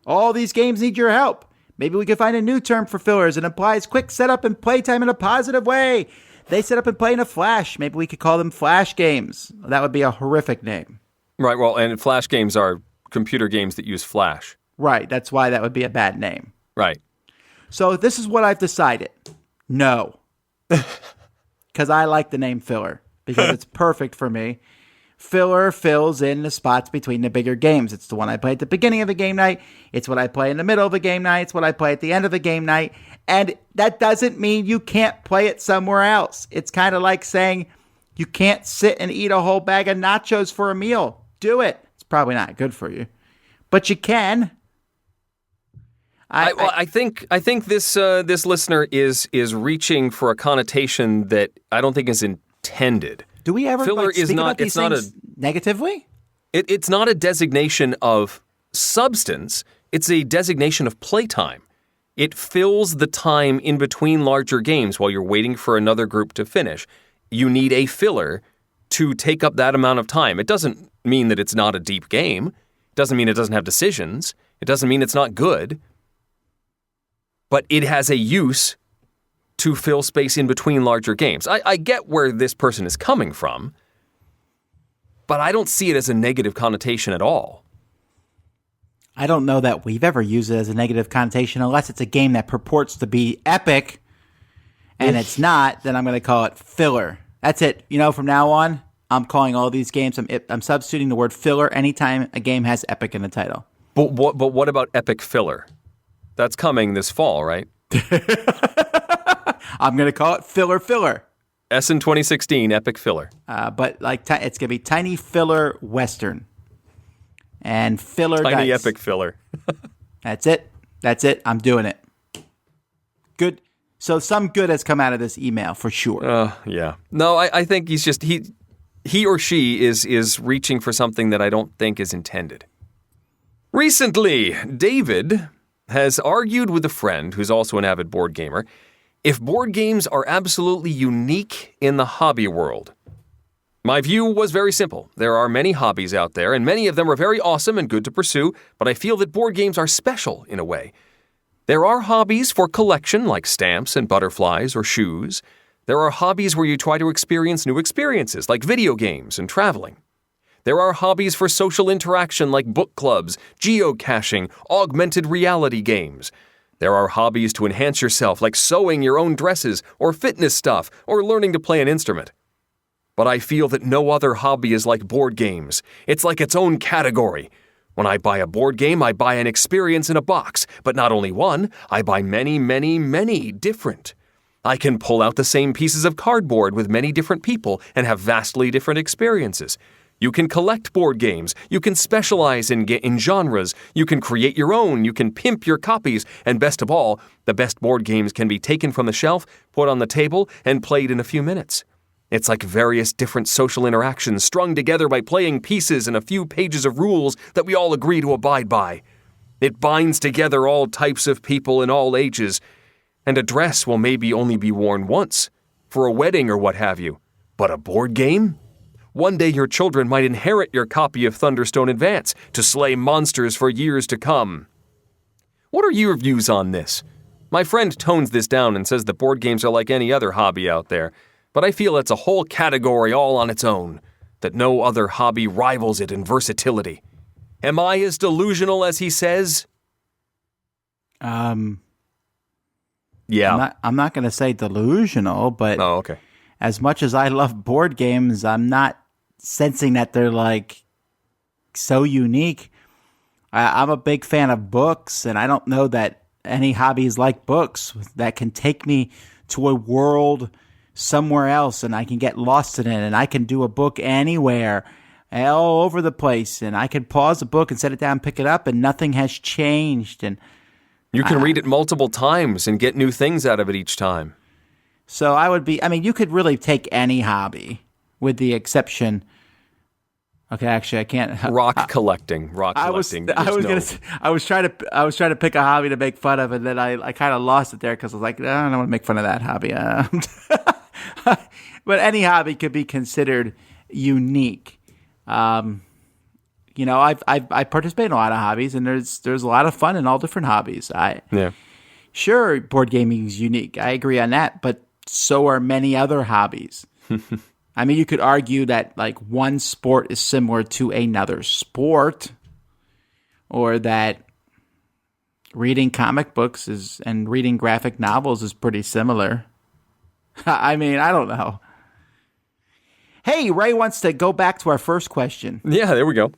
All these games need your help. Maybe we could find a new term for fillers that implies quick setup and playtime in a positive way. They set up and play in a flash. Maybe we could call them flash games. That would be a horrific name. Right, well, and flash games are computer games that use flash. Right, that's why that would be a bad name. Right. So this is what I've decided. No. Because I like the name filler. Because it's perfect for me. Filler fills in the spots between the bigger games. It's the one I play at the beginning of a game night. It's what I play in the middle of a game night. It's what I play at the end of a game night. And that doesn't mean you can't play it somewhere else. It's kind of like saying you can't sit and eat a whole bag of nachos for a meal. Do it. It's probably not good for you. But you can. I think this listener is reaching for a connotation that I don't think is intended. Do we ever filler speak is not? about these It's not things negatively? It's not a designation of substance. It's a designation of playtime. It fills the time in between larger games while you're waiting for another group to finish. You need a filler to take up that amount of time. It doesn't mean that it's not a deep game. It doesn't mean it doesn't have decisions. It doesn't mean it's not good. But it has a use to fill space in between larger games. I get where this person is coming from, but I don't see it as a negative connotation at all. I don't know that we've ever used it as a negative connotation unless it's a game that purports to be epic and it's not, then I'm going to call it filler. That's it. From now on, I'm calling all these games, I'm substituting the word filler anytime a game has epic in the title. But what about epic filler? That's coming this fall, right? I'm going to call it filler. Essen 2016 epic filler. But it's going to be Tiny Filler Western. And filler Tiny dice. epic filler. That's it. I'm doing it. Good. So some good has come out of this email for sure. Yeah. No, I think he's just he or she is reaching for something that I don't think is intended. Recently, David has argued with a friend who's also an avid board gamer if board games are absolutely unique in the hobby world. My view was very simple. There are many hobbies out there, and many of them are very awesome and good to pursue, but I feel that board games are special in a way. There are hobbies for collection, like stamps and butterflies or shoes. There are hobbies where you try to experience new experiences, like video games and traveling. There are hobbies for social interaction, like book clubs, geocaching, augmented reality games. There are hobbies to enhance yourself, like sewing your own dresses, or fitness stuff, or learning to play an instrument. But I feel that no other hobby is like board games. It's like its own category. When I buy a board game, I buy an experience in a box. But not only one, I buy many, many, many different. I can pull out the same pieces of cardboard with many different people and have vastly different experiences. You can collect board games. You can specialize in genres. You can create your own. You can pimp your copies. And best of all, the best board games can be taken from the shelf, put on the table, and played in a few minutes. It's like various different social interactions strung together by playing pieces and a few pages of rules that we all agree to abide by. It binds together all types of people in all ages, and a dress will maybe only be worn once, for a wedding or what have you. But a board game? One day your children might inherit your copy of Thunderstone Advance to slay monsters for years to come. What are your views on this? My friend tones this down and says that board games are like any other hobby out there, but I feel it's a whole category all on its own, that no other hobby rivals it in versatility. Am I as delusional as he says? Yeah. I'm not going to say delusional, but okay. As much as I love board games, I'm not sensing that they're like so unique. I'm a big fan of books, and I don't know that any hobbies like books that can take me to a world somewhere else, and I can get lost in it, and I can do a book anywhere, all over the place, and I can pause a book and set it down, pick it up, and nothing has changed. And you can read it multiple times and get new things out of it each time. So you could really take any hobby, with the exception. Okay, actually, I can't. Rock collecting. I was trying to pick a hobby to make fun of, and then I kind of lost it there because I was like, I don't want to make fun of that hobby. But any hobby could be considered unique. I participate in a lot of hobbies, and there's a lot of fun in all different hobbies. Sure, board gaming is unique. I agree on that, but so are many other hobbies. I mean, you could argue that like one sport is similar to another sport, or that reading comic books and reading graphic novels is pretty similar. I mean, I don't know. Hey, Ray wants to go back to our first question. Yeah, there we go.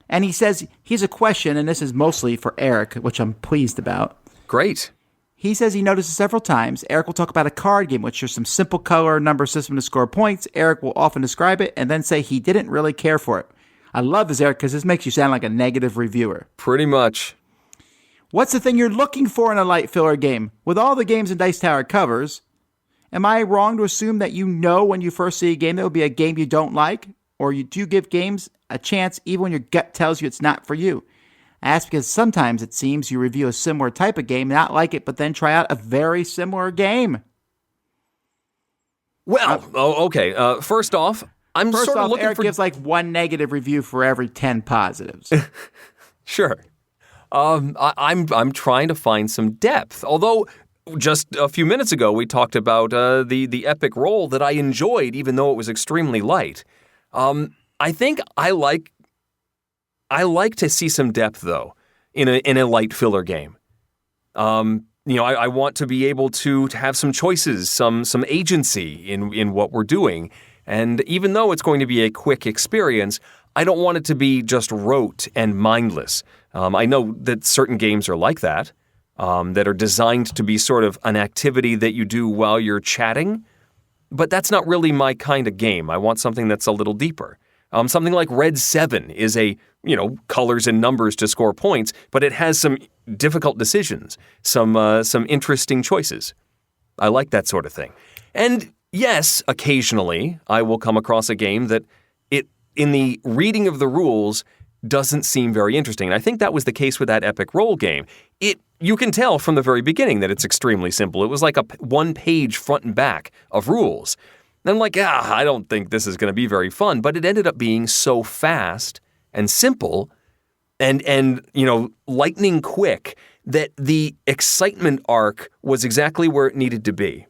And he says, here's a question, and this is mostly for Eric, which I'm pleased about. Great. He says he notices several times Eric will talk about a card game, which is some simple color number system to score points. Eric will often describe it and then say he didn't really care for it. I love this, Eric, because this makes you sound like a negative reviewer. Pretty much. What's the thing you're looking for in a light filler game? With all the games in Dice Tower covers, am I wrong to assume that you know when you first see a game that will be a game you don't like? Or do you give games a chance even when your gut tells you it's not for you? I ask because sometimes it seems you review a similar type of game, not like it, but then try out a very similar game. Well, okay. First off, First sort of off, looking Eric for... gives like one negative review for every 10 positives. Sure. I'm trying to find some depth. Although, just a few minutes ago, we talked about the epic roll that I enjoyed, even though it was extremely light. I think I like to see some depth, though, in a light filler game. I want to be able to have some choices, some agency in what we're doing. And even though it's going to be a quick experience, I don't want it to be just rote and mindless. I know that certain games are like that are designed to be sort of an activity that you do while you're chatting. But that's not really my kind of game. I want something that's a little deeper. Something like Red 7 is colors and numbers to score points, but it has some difficult decisions, some interesting choices. I like that sort of thing. And yes, occasionally I will come across a game that in the reading of the rules, doesn't seem very interesting. And I think that was the case with that epic roll game. You can tell from the very beginning that it's extremely simple. It was like a one-page front and back of rules. And I'm like, I don't think this is going to be very fun. But it ended up being so fast and simple and lightning quick that the excitement arc was exactly where it needed to be.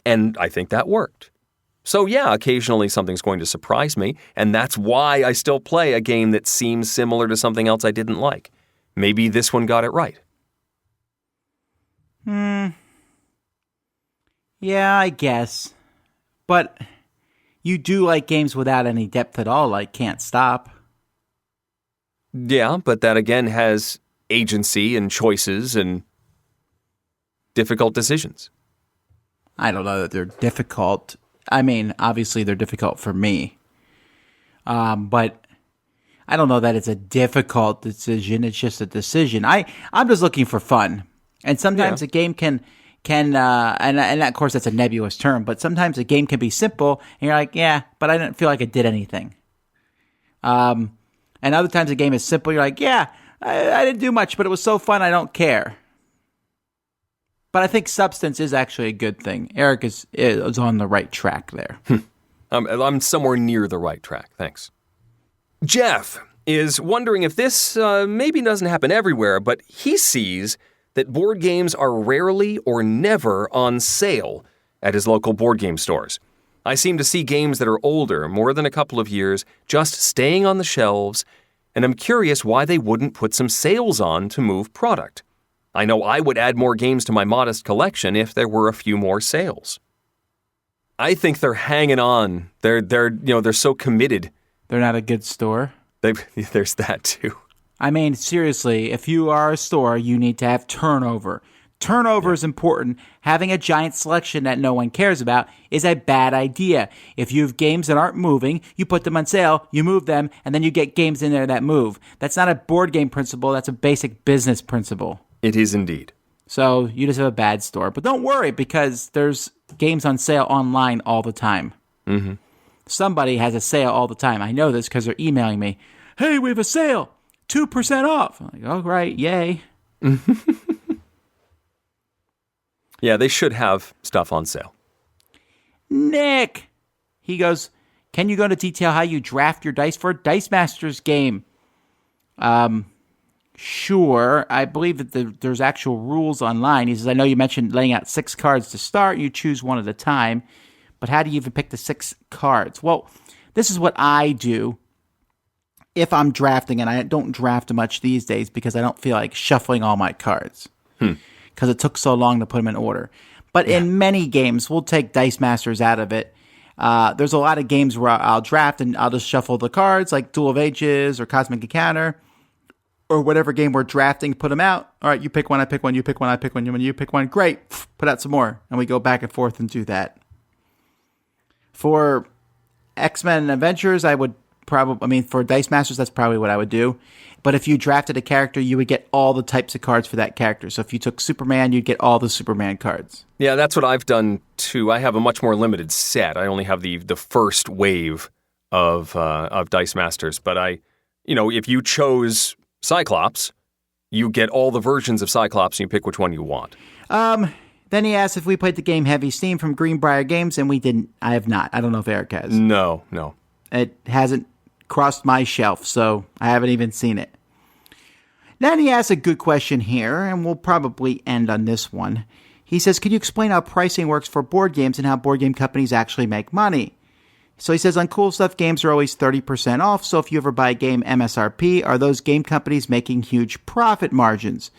And I think that worked. So yeah, occasionally something's going to surprise me, and that's why I still play a game that seems similar to something else I didn't like. Maybe this one got it right. Yeah, I guess. But you do like games without any depth at all, like Can't Stop. Yeah, but that again has agency and choices and difficult decisions. I don't know that they're difficult. I mean, obviously they're difficult for me. But I don't know that it's a difficult decision. It's just a decision. I'm just looking for fun. And sometimes a game can and of course that's a nebulous term, but sometimes a game can be simple and you're like, yeah, but I didn't feel like it did anything. And other times a game is simple, you're like, yeah, I didn't do much, but it was so fun I don't care. But I think substance is actually a good thing. Eric is on the right track there. I'm somewhere near the right track, thanks. Jeff is wondering if this maybe doesn't happen everywhere, but he sees that board games are rarely or never on sale at his local board game stores. I seem to see games that are older, more than a couple of years, just staying on the shelves, and I'm curious why they wouldn't put some sales on to move product. I know I would add more games to my modest collection if there were a few more sales. I think they're hanging on. They're so committed. They're not a good store. There's that too. I mean, seriously, if you are a store, you need to have turnover. Turnover is important. Having a giant selection that no one cares about is a bad idea. If you have games that aren't moving, you put them on sale, you move them, and then you get games in there that move. That's not a board game principle. That's a basic business principle. It is indeed. So you just have a bad store. But don't worry, because there's games on sale online all the time. Mm-hmm. Somebody has a sale all the time. I know this because they're emailing me. Hey, we have a sale. 2% off. I'm like, oh, right. Yay. Yeah, they should have stuff on sale. Nick. He goes, can you go into detail how you draft your dice for a Dice Masters game? Sure. I believe that there's actual rules online. He says, I know you mentioned laying out 6 cards to start. You choose one at a time. But how do you even pick the 6 cards? Well, this is what I do if I'm drafting, and I don't draft much these days because I don't feel like shuffling all my cards because it took so long to put them in order. But in many games, we'll take Dice Masters out of it. There's a lot of games where I'll draft and I'll just shuffle the cards, like Duel of Ages or Cosmic Encounter, or whatever game we're drafting, put them out. All right, you pick one, I pick one, you pick one, I pick one, you pick one. Great, put out some more. And we go back and forth and do that. For X-Men Adventures, I would for Dice Masters, that's probably what I would do. But if you drafted a character, you would get all the types of cards for that character. So if you took Superman, you'd get all the Superman cards. Yeah, that's what I've done too. I have a much more limited set. I only have the first wave of Dice Masters. But if you chose Cyclops, you get all the versions of Cyclops and you pick which one you want. Then he asked if we played the game Heavy Steam from Greenbrier Games, and we didn't. I have not. I don't know if Eric has. No. It hasn't crossed my shelf, so I haven't even seen it. Then he asks a good question here, and we'll probably end on this one. He says, could you explain how pricing works for board games and how board game companies actually make money? So he says, on Cool Stuff, games are always 30% off, so if you ever buy a game MSRP, are those game companies making huge profit margins?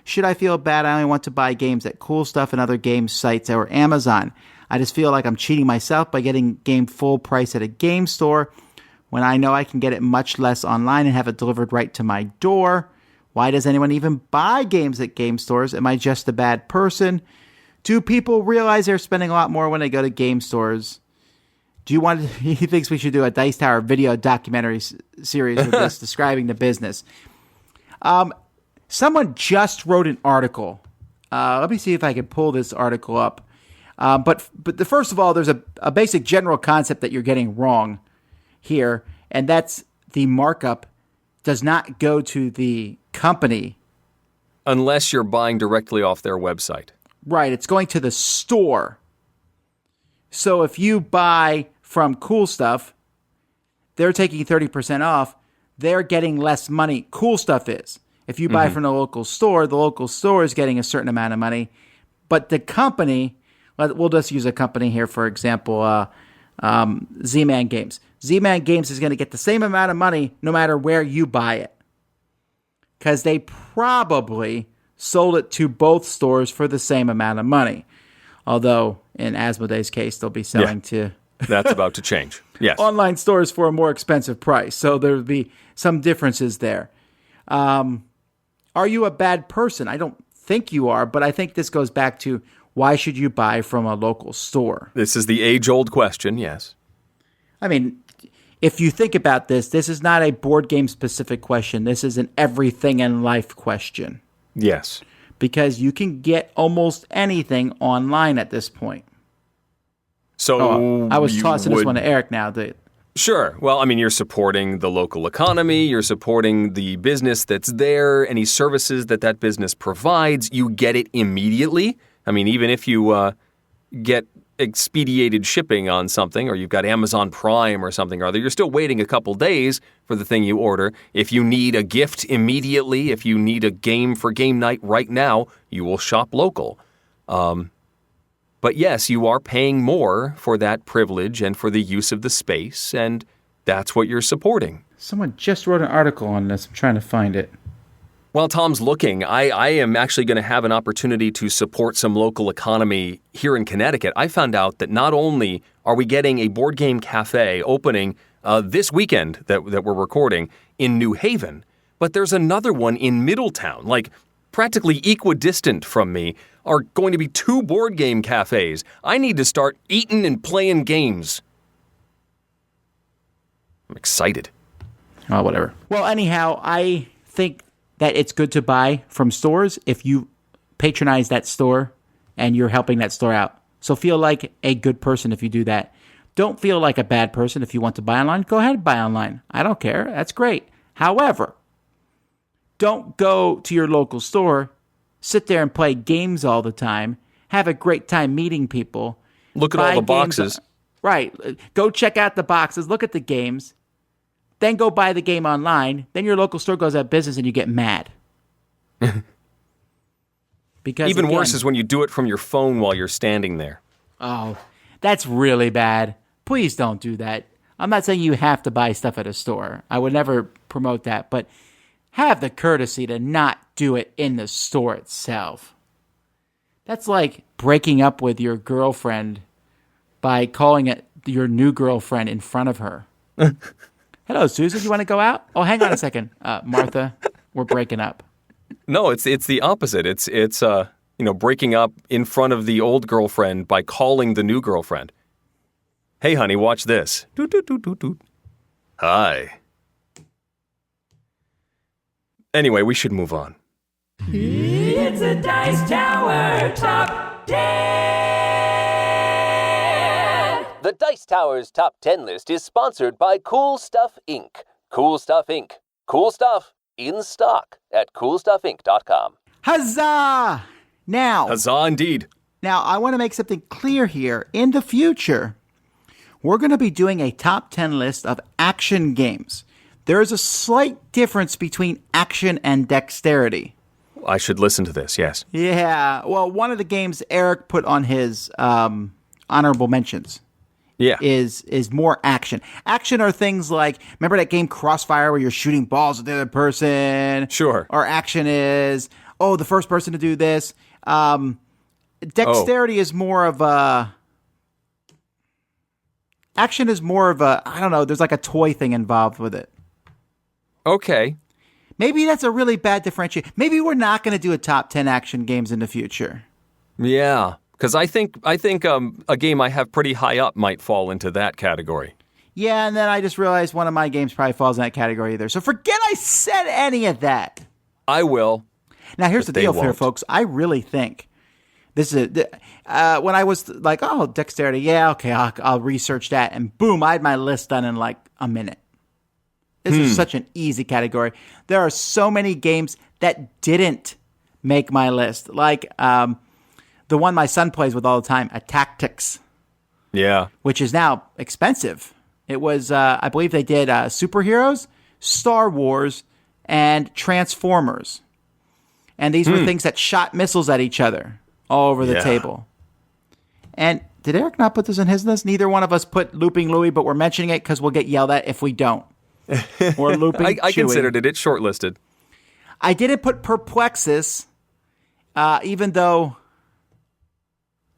Should I feel bad I only want to buy games at Cool Stuff and other game sites or Amazon? I just feel like I'm cheating myself by getting game full price at a game store when I know I can get it much less online and have it delivered right to my door. Why does anyone even buy games at game stores? Am I just a bad person? Do people realize they're spending a lot more when they go to game stores? He thinks we should do a Dice Tower video documentary series with this describing the business. Someone just wrote an article. Let me see if I can pull this article up. But first of all, there's a basic general concept that you're getting wrong here, and that's the markup does not go to the company. Unless you're buying directly off their website. Right, it's going to the store. So if you buy from Cool Stuff, they're taking 30% off. They're getting less money. Cool Stuff is. If you buy from the local store is getting a certain amount of money. But the company, we'll just use a company here, for example, Z-Man Games. Z-Man Games is going to get the same amount of money no matter where you buy it. Because they probably sold it to both stores for the same amount of money. Although, in Asmodee's case, they'll be selling to... That's about to change. Yes. Online stores for a more expensive price. So there'll be some differences there. Are you a bad person? I don't think you are, but I think this goes back to why should you buy from a local store? This is the age-old question, yes. I mean, if you think about this is not a board game-specific question. This is an everything in life question. Yes. Because you can get almost anything online at this point. So I was tossing this one to Eric now. Sure. Well, I mean, you're supporting the local economy. You're supporting the business that's there. Any services that business provides, you get it immediately. I mean, even if you get expedited shipping on something, or you've got Amazon Prime or something or other, you're still waiting a couple days for the thing you order. If you need a gift immediately, if you need a game for game night right now, you will shop local. But yes, you are paying more for that privilege and for the use of the space, and that's what you're supporting. Someone just wrote an article on this. I'm trying to find it. While Tom's looking, I am actually going to have an opportunity to support some local economy here in Connecticut. I found out that not only are we getting a board game cafe opening this weekend that we're recording in New Haven, but there's another one in Middletown, like practically equidistant from me, are going to be 2 board game cafes. I need to start eating and playing games. I'm excited. Oh, whatever. Well, anyhow, I think that it's good to buy from stores if you patronize that store and you're helping that store out. So feel like a good person if you do that. Don't feel like a bad person if you want to buy online. Go ahead and buy online. I don't care. That's great. However, don't go to your local store, sit there and play games all the time, have a great time meeting people. Look at all the boxes. Right. Go check out the boxes. Look at the games. Then go buy the game online. Then your local store goes out of business and you get mad. Because even worse is when you do it from your phone while you're standing there. Oh, that's really bad. Please don't do that. I'm not saying you have to buy stuff at a store. I would never promote that. But have the courtesy to not do it in the store itself. That's like breaking up with your girlfriend by calling it your new girlfriend in front of her. Hello, Susan. You want to go out? Oh, hang on a second, Martha. We're breaking up. No, it's the opposite. It's breaking up in front of the old girlfriend by calling the new girlfriend. Hey, honey, watch this. Doot, doot, doot, doot, doot. Hi. Anyway, we should move on. It's a Dice Tower Top 10! The Dice Tower's Top 10 list is sponsored by Cool Stuff Inc. Cool Stuff Inc. Cool stuff in stock at coolstuffinc.com. Huzzah! Huzzah indeed. Now, I want to make something clear here. In the future, we're going to be doing a top 10 list of action games. There is a slight difference between action and dexterity. I should listen to this, yes. Yeah. Well, one of the games Eric put on his honorable mentions is more action. Action are things like, remember that game Crossfire where you're shooting balls at the other person? Sure. Or action is, the first person to do this. Dexterity is more of a... Action is more of a, I don't know, there's like a toy thing involved with it. Okay. Maybe that's a really bad differentiation. Maybe we're not going to do a top 10 action games in the future. Yeah, because I think a game I have pretty high up might fall into that category. Yeah, and then I just realized one of my games probably falls in that category either. So forget I said any of that. I will. Now, here's But the they deal here, won't. folks. I really think this is when I was like, dexterity. Yeah, okay, I'll research that. And boom, I had my list done in like a minute. This is such an easy category. There are so many games that didn't make my list. Like the one my son plays with all the time, a Tactics. Yeah. Which is now expensive. It was, I believe they did Superheroes, Star Wars, and Transformers. And these were things that shot missiles at each other all over the table. And did Eric not put this in his list? Neither one of us put Looping Louie, but we're mentioning it because we'll get yelled at if we don't. Or Looping I Chewie. considered it. It's shortlisted. I didn't put Perplexus, even though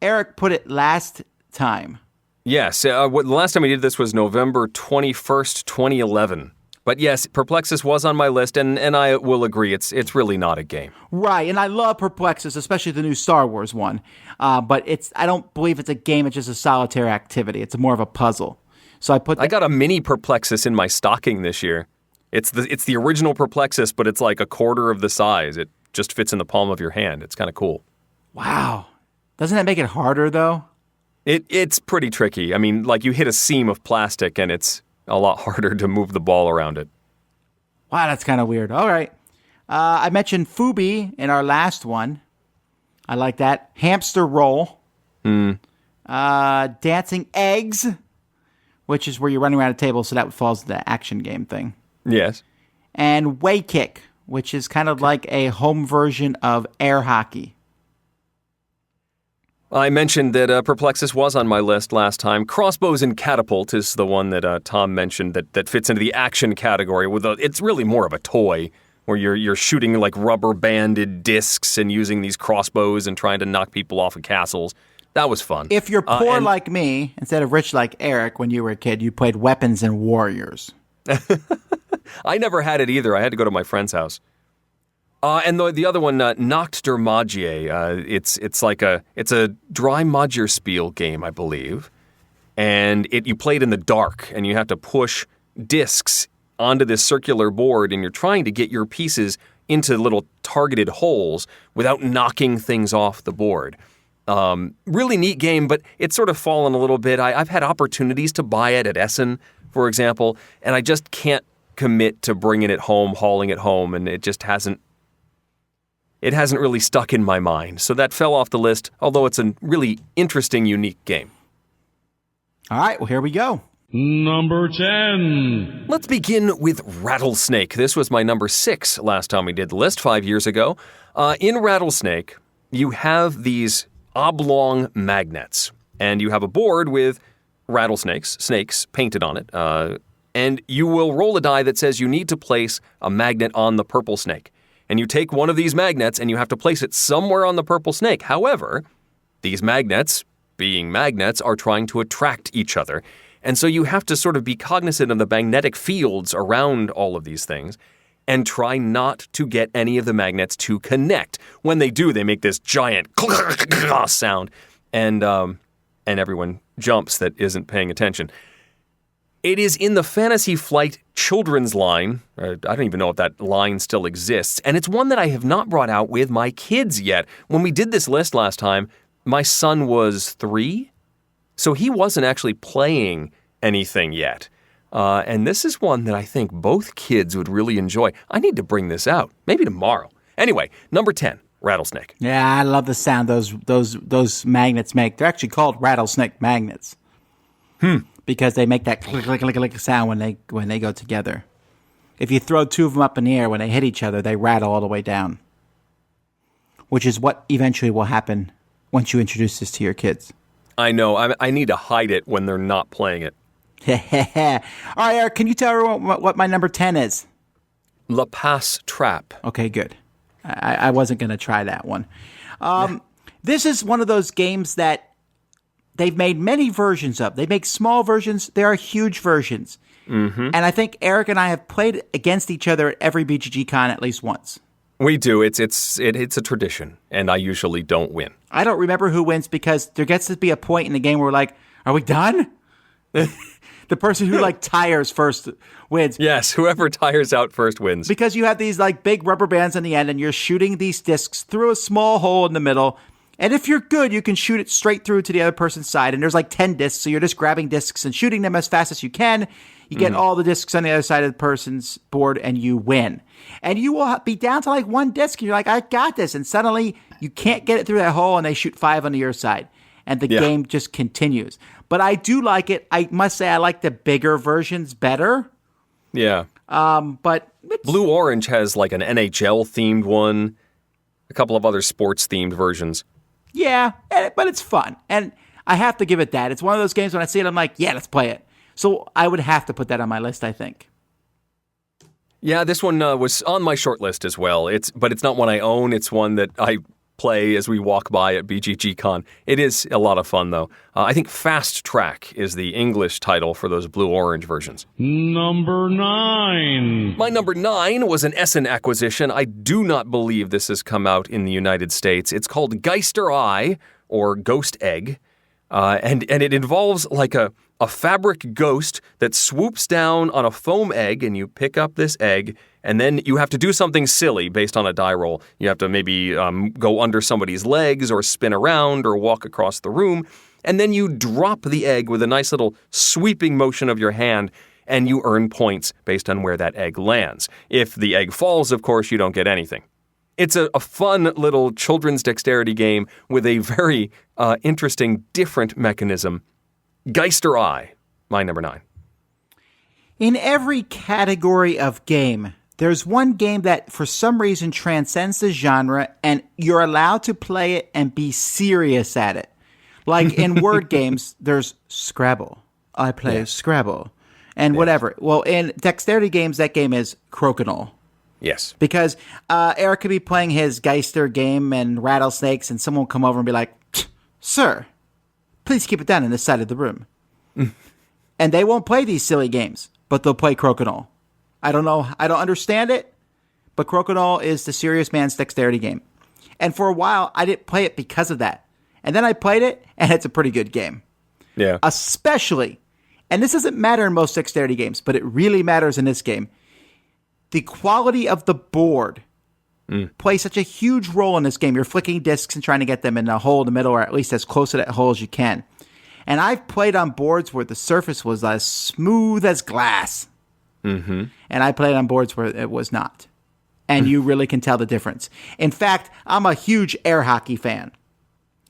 Eric put it last time. Yes. The last time we did this was November 21st, 2011. But yes, Perplexus was on my list, and I will agree, it's really not a game. Right, and I love Perplexus, especially the new Star Wars one. But I don't believe it's a game, it's just a solitary activity. It's more of a puzzle. So I got a mini Perplexus in my stocking this year. It's the original Perplexus, but it's like a quarter of the size. It just fits in the palm of your hand. It's kind of cool. Wow. Doesn't that make it harder, though? It's pretty tricky. I mean, like you hit a seam of plastic, and it's a lot harder to move the ball around it. Wow, that's kind of weird. All right. I mentioned Fubi in our last one. I like that. Hamster Roll. Dancing Eggs, which is where you're running around a table, so that falls into the action game thing. Yes. And Way Kick, which is kind of like a home version of air hockey. I mentioned that Perplexus was on my list last time. Crossbows and Catapult is the one that Tom mentioned that fits into the action category. It's really more of a toy where you're shooting like rubber-banded discs and using these crossbows and trying to knock people off of castles. That was fun. If you're poor like me, instead of rich like Eric when you were a kid, you played Weapons and Warriors. I never had it either. I had to go to my friend's house. And the other one, Nacht der Magie, it's a dry Magierspiel game, I believe, and you play it in the dark, and you have to push discs onto this circular board, and you're trying to get your pieces into little targeted holes without knocking things off the board. Really neat game, but it's sort of fallen a little bit. I've had opportunities to buy it at Essen, for example, and I just can't commit to bringing it home, hauling it home, and it just hasn't really stuck in my mind. So that fell off the list, although it's a really interesting, unique game. All right, well, here we go. Number 10. Let's begin with Rattlesnake. This was my number 6 last time we did the list 5 years ago. In Rattlesnake, you have these oblong magnets, and you have a board with snakes painted on it, and you will roll a die that says you need to place a magnet on the purple snake. And you take one of these magnets and you have to place it somewhere on the purple snake. However, these magnets, being magnets, are trying to attract each other. And so you have to sort of be cognizant of the magnetic fields around all of these things and try not to get any of the magnets to connect. When they do, they make this giant sound, and everyone jumps that isn't paying attention. It is in the Fantasy Flight children's line. I don't even know if that line still exists. And it's one that I have not brought out with my kids yet. When we did this list last time, my son was 3, so he wasn't actually playing anything yet. And this is one that I think both kids would really enjoy. I need to bring this out, maybe tomorrow. Anyway, number 10, Rattlesnake. Yeah, I love the sound those magnets make. They're actually called rattlesnake magnets. Because they make that click, click, click, click sound when they go together. If you throw 2 of them up in the air, when they hit each other, they rattle all the way down. Which is what eventually will happen once you introduce this to your kids. I know. I need to hide it when they're not playing it. All right, Eric, can you tell everyone what my number 10 is? La Passe Trap. Okay, good. I wasn't going to try that one. This is one of those games that they've made many versions of. They make small versions. There are huge versions. And I think Eric and I have played against each other at every BGG Con at least once. We do. It's a tradition, and I usually don't win. I don't remember who wins because there gets to be a point in the game where we're like, are we done? The person who tires first wins. Yes, whoever tires out first wins. Because you have these big rubber bands on the end and you're shooting these discs through a small hole in the middle. And if you're good, you can shoot it straight through to the other person's side. And there's 10 discs, so you're just grabbing discs and shooting them as fast as you can. You get all the discs on the other side of the person's board and you win. And you will be down to 1 disc and you're like, I got this. And suddenly you can't get it through that hole and they shoot 5 on your side. And the game just continues. But I do like it. I must say I like the bigger versions better. Yeah. But Blue Orange has an NHL themed one, a couple of other sports themed versions. Yeah, but it's fun. And I have to give it that. It's one of those games when I see it, I'm like, yeah, let's play it. So I would have to put that on my list, I think. Yeah, this one was on my short list as well. But it's not one I own. It's one that I play as we walk by at BGG Con. It is a lot of fun, though. I think Fast Track is the English title for those blue-orange versions. Number 9. My number 9 was an Essen acquisition. I do not believe this has come out in the United States. It's called Geister Eye, or Ghost Egg, and it involves a fabric ghost that swoops down on a foam egg, and you pick up this egg, and then you have to do something silly based on a die roll. You have to maybe go under somebody's legs or spin around or walk across the room, and then you drop the egg with a nice little sweeping motion of your hand, and you earn points based on where that egg lands. If the egg falls, of course, you don't get anything. It's a fun little children's dexterity game with a very interesting, different mechanism. Geister Eye, my number 9. In every category of game, there's one game that for some reason transcends the genre and you're allowed to play it and be serious at it. Like in word games, there's Scrabble. I play Scrabble. And whatever. Well, in dexterity games, that game is Crokinole. Yes. Because Eric could be playing his Geister game and rattlesnakes and someone will come over and be like, sir, please keep it down in this side of the room. And they won't play these silly games, but they'll play Crokinole. I don't know. I don't understand it, but Crokinole is the serious man's dexterity game. And for a while, I didn't play it because of that. And then I played it, and it's a pretty good game. Yeah. Especially, and this doesn't matter in most dexterity games, but it really matters in this game. The quality of the board plays such a huge role in this game. You're flicking discs and trying to get them in a hole in the middle, or at least as close to that hole as you can. And I've played on boards where the surface was as smooth as glass. Mm-hmm. And I played on boards where it was not. And you really can tell the difference. In fact, I'm a huge air hockey fan.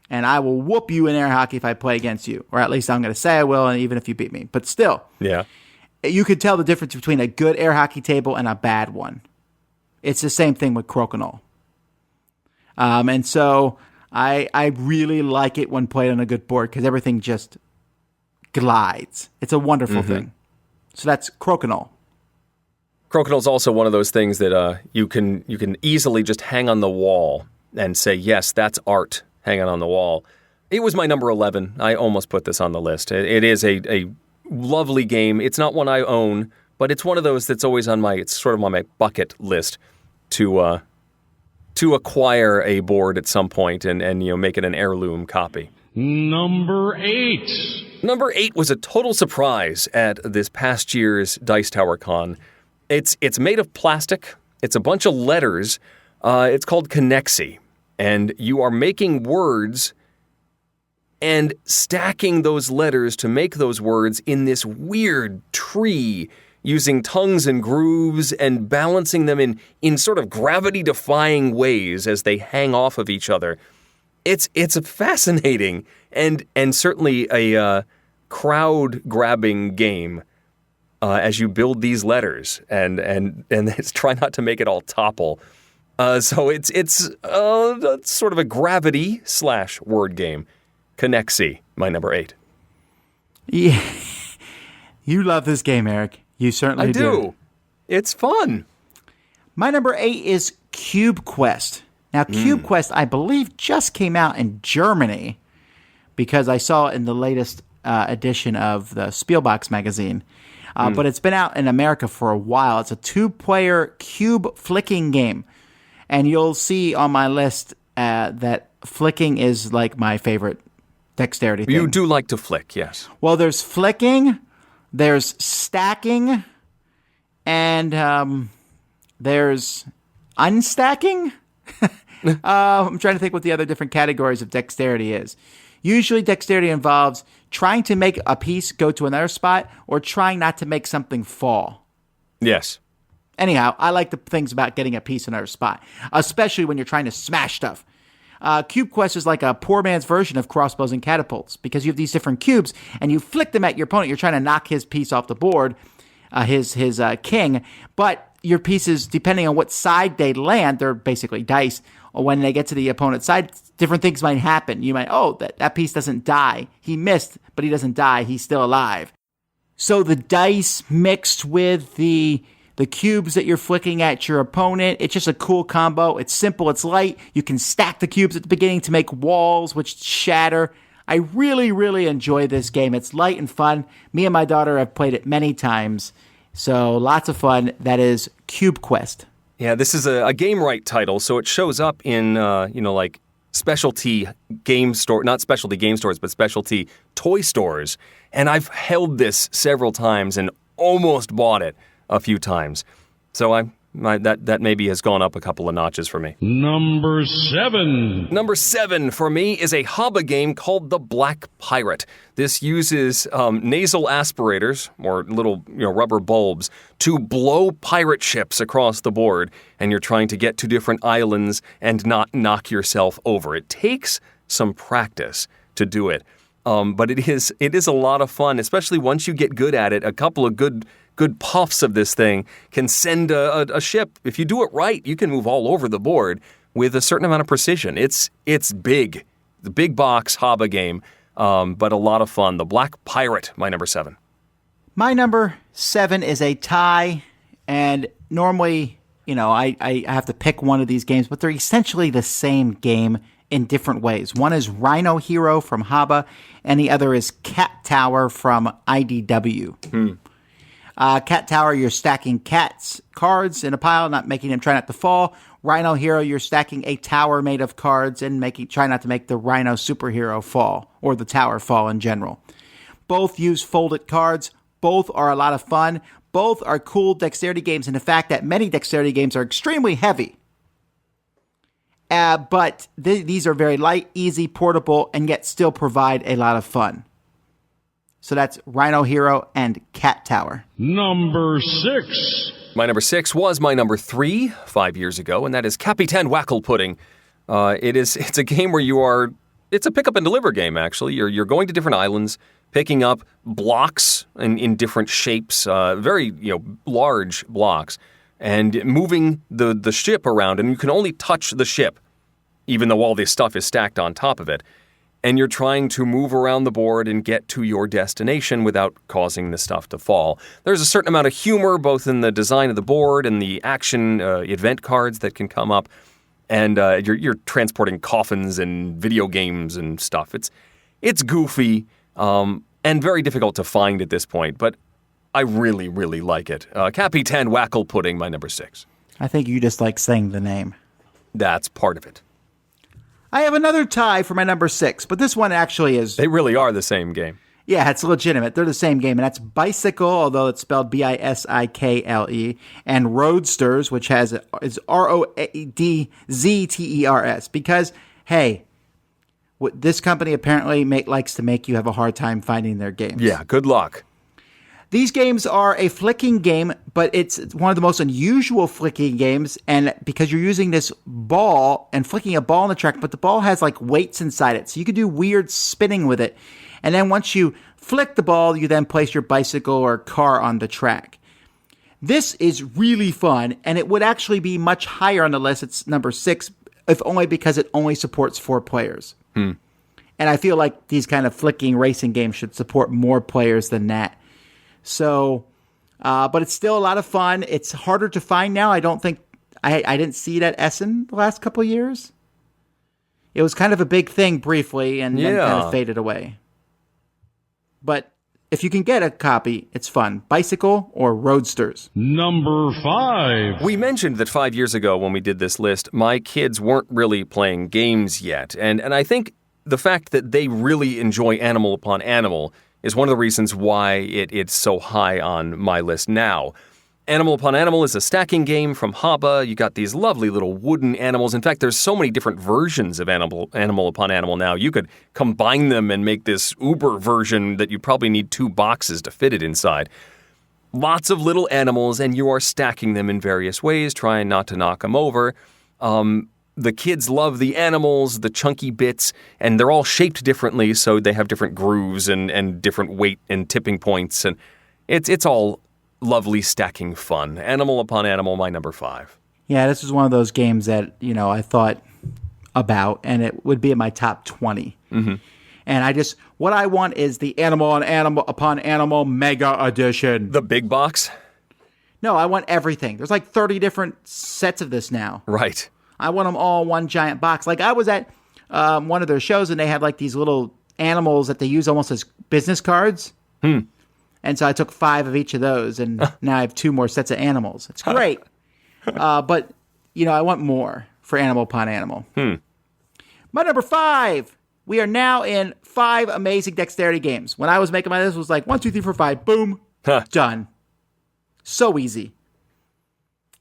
And I will whoop you in air hockey if I play against you. Or at least I'm going to say I will, and even if you beat me. But still, you can tell the difference between a good air hockey table and a bad one. It's the same thing with Crokinole. And so I really like it when played on a good board because everything just glides. It's a wonderful thing. So that's Crokinole. Crokinole's also one of those things that you can easily just hang on the wall and say, yes, that's art hanging on the wall. It was my number 11. I almost put this on the list. It is a lovely game. It's not one I own, but it's one of those that's always on my bucket list to to acquire a board at some point and make it an heirloom copy. Number 8. Number 8 was a total surprise at this past year's Dice Tower Con. It's made of plastic. It's a bunch of letters. It's called Connexi. And you are making words and stacking those letters to make those words in this weird tree, using tongues and grooves and balancing them in sort of gravity-defying ways as they hang off of each other. It's a fascinating and certainly a crowd-grabbing game as you build these letters and try not to make it all topple. So it's sort of a gravity/word game. Connexi, my number 8. Yeah. You love this game, Eric. You certainly do. I do. It's fun. My number 8 is Cube Quest. Now, Cube Quest, I believe, just came out in Germany because I saw it in the latest edition of the Spielbox magazine. But it's been out in America for a while. It's a 2-player cube flicking game. And you'll see on my list that flicking is like my favorite dexterity thing. You do like to flick, yes. Well, there's flicking, there's stacking, and there's unstacking. I'm trying to think what the other different categories of dexterity is. Usually dexterity involves trying to make a piece go to another spot or trying not to make something fall. Yes. Anyhow, I like the things about getting a piece in another spot, especially when you're trying to smash stuff. Cube Quest is like a poor man's version of crossbows and catapults because you have these different cubes and you flick them at your opponent. You're trying to knock his piece off the board, his king, but your pieces, depending on what side they land, they're basically dice. Or when they get to the opponent's side, different things might happen. You might, that piece doesn't die. He missed, but he doesn't die. He's still alive. So the dice mixed with the cubes that you're flicking at your opponent, it's just a cool combo. It's simple, it's light. You can stack the cubes at the beginning to make walls, which shatter. I really, really enjoy this game. It's light and fun. Me and my daughter have played it many times. So lots of fun. That is Cube Quest. Yeah, this is a Game Right title, so it shows up in, like specialty game store, not specialty game stores, but specialty toy stores. And I've held this several times and almost bought it a few times. So that maybe has gone up a couple of notches for me. Number 7. Number 7 for me is a HABA game called The Black Pirate. This uses nasal aspirators, or little rubber bulbs, to blow pirate ships across the board, and you're trying to get to different islands and not knock yourself over. It takes some practice to do it, but it is a lot of fun, especially once you get good at it. A couple of good puffs of this thing can send a ship. If you do it right, you can move all over the board with a certain amount of precision. It's big. The big box HABA game, but a lot of fun. The Black Pirate, my number 7. My number 7 is a tie, and normally, I have to pick one of these games, but they're essentially the same game in different ways. One is Rhino Hero from HABA, and the other is Cat Tower from IDW. Cat Tower, you're stacking cats cards in a pile, try not to fall. Rhino Hero, you're stacking a tower made of cards and try not to make the Rhino superhero fall, or the tower fall in general. Both use folded cards. Both are a lot of fun. Both are cool dexterity games, and the fact that many dexterity games are extremely heavy. But these are very light, easy, portable, and yet still provide a lot of fun. So that's Rhino Hero and Cat Tower. Number 6. My number 6 was my number 3 5 years ago, and that is Capitan Wackel Pudding. It's a game where it's a pick up and deliver game, actually. You're going to different islands, picking up blocks in different shapes, very large blocks, and moving the ship around, and you can only touch the ship, even though all this stuff is stacked on top of it. And you're trying to move around the board and get to your destination without causing the stuff to fall. There's a certain amount of humor, both in the design of the board and the action event cards that can come up. And you're transporting coffins and video games and stuff. It's goofy and very difficult to find at this point, but I really, really like it. Capitan Wackel Pudding, my number 6. I think you just like saying the name. That's part of it. I have another tie for my number 6, but this one actually is... They really are the same game. Yeah, it's legitimate. They're the same game, and that's Bicycle, although it's spelled Bicycle, and Roadsters, which is Roadzters. Because, hey, this company apparently likes to make you have a hard time finding their games. Yeah, good luck. These games are a flicking game, but it's one of the most unusual flicking games, and because you're using this ball and flicking a ball on the track, but the ball has like weights inside it, so you can do weird spinning with it. And then once you flick the ball, you then place your bicycle or car on the track. This is really fun, and it would actually be much higher on the list. It's number 6, if only because it only supports 4 players. And I feel like these kind of flicking racing games should support more players than that. So, but it's still a lot of fun. It's harder to find now. I don't think, I didn't see it at Essen the last couple of years. It was kind of a big thing briefly and then kind of faded away. But if you can get a copy, it's fun. Bicycle or Roadsters. Number 5. We mentioned that 5 years ago when we did this list, my kids weren't really playing games yet. And I think the fact that they really enjoy Animal Upon Animal is one of the reasons why it's so high on my list now. Animal Upon Animal is a stacking game from Haba. You got these lovely little wooden animals. In fact, there's so many different versions of Animal Upon Animal now. You could combine them and make this Uber version that you probably need 2 boxes to fit it inside. Lots of little animals, and you are stacking them in various ways, trying not to knock them over. The kids love the animals, the chunky bits, and they're all shaped differently, so they have different grooves and different weight and tipping points, and it's all lovely stacking fun. Animal Upon Animal, my number 5. Yeah, this is one of those games that, I thought about, and it would be in my top 20. Mm-hmm. And what I want is the Animal Upon Animal Mega Edition. The big box? No, I want everything. There's like 30 different sets of this now. Right. I want them all in one giant box. Like I was at one of their shows, and they had like these little animals that they use almost as business cards. And so I took 5 of each of those, and now I have 2 more sets of animals. It's great. But, I want more for Animal Upon Animal. My number 5. We are now in 5 amazing dexterity games. When I was making my list, it was like 1, 2, 3, 4, 5. Boom. Done. So easy.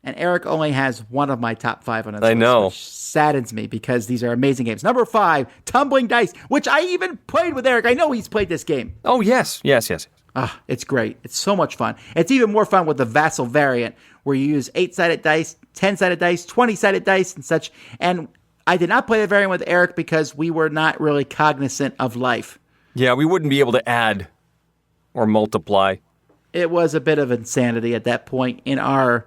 And Eric only has one of my top 5 on his list. I know. Which saddens me because these are amazing games. Number 5, Tumbling Dice, which I even played with Eric. I know he's played this game. Oh, yes. It's great. It's so much fun. It's even more fun with the Vassal variant, where you use 8-sided dice, 10-sided dice, 20-sided dice, and such. And I did not play the variant with Eric because we were not really cognizant of life. Yeah, we wouldn't be able to add or multiply. It was a bit of insanity at that point in our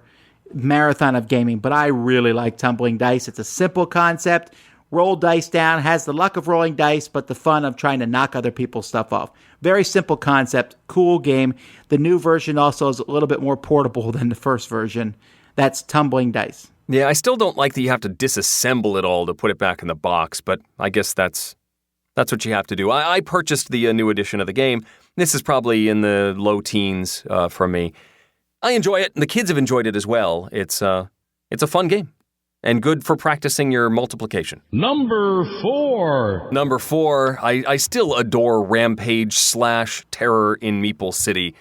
marathon of gaming, but I really like Tumbling Dice. It's a simple concept. Roll dice down, has the luck of rolling dice, but the fun of trying to knock other people's stuff off. Very simple concept, cool game. The new version also is a little bit more portable than the first version. That's Tumbling Dice. Yeah, I still don't like that you have to disassemble it all to put it back in the box, but I guess that's what you have to do. I purchased the new edition of the game. This is probably in the low teens for me. I enjoy it, and the kids have enjoyed it as well. It's a fun game. And good for practicing your multiplication. Number 4. Number 4, I still adore Rampage / Terror in Meeple City,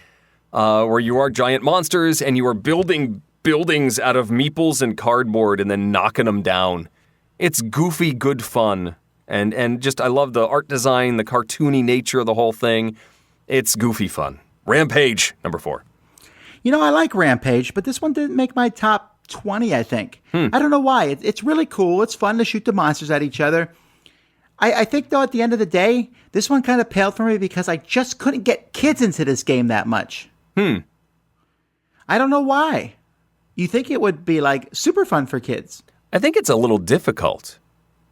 where you are giant monsters and you are building buildings out of meeples and cardboard and then knocking them down. It's goofy, good fun. And just, I love the art design, the cartoony nature of the whole thing. It's goofy fun. Rampage, number 4. I like Rampage, but this one didn't make my top 20, I think. I don't know why. It's really cool. It's fun to shoot the monsters at each other. I think, though, at the end of the day, this one kind of paled for me because I just couldn't get kids into this game that much. I don't know why. You think it would be, like, super fun for kids. I think it's a little difficult.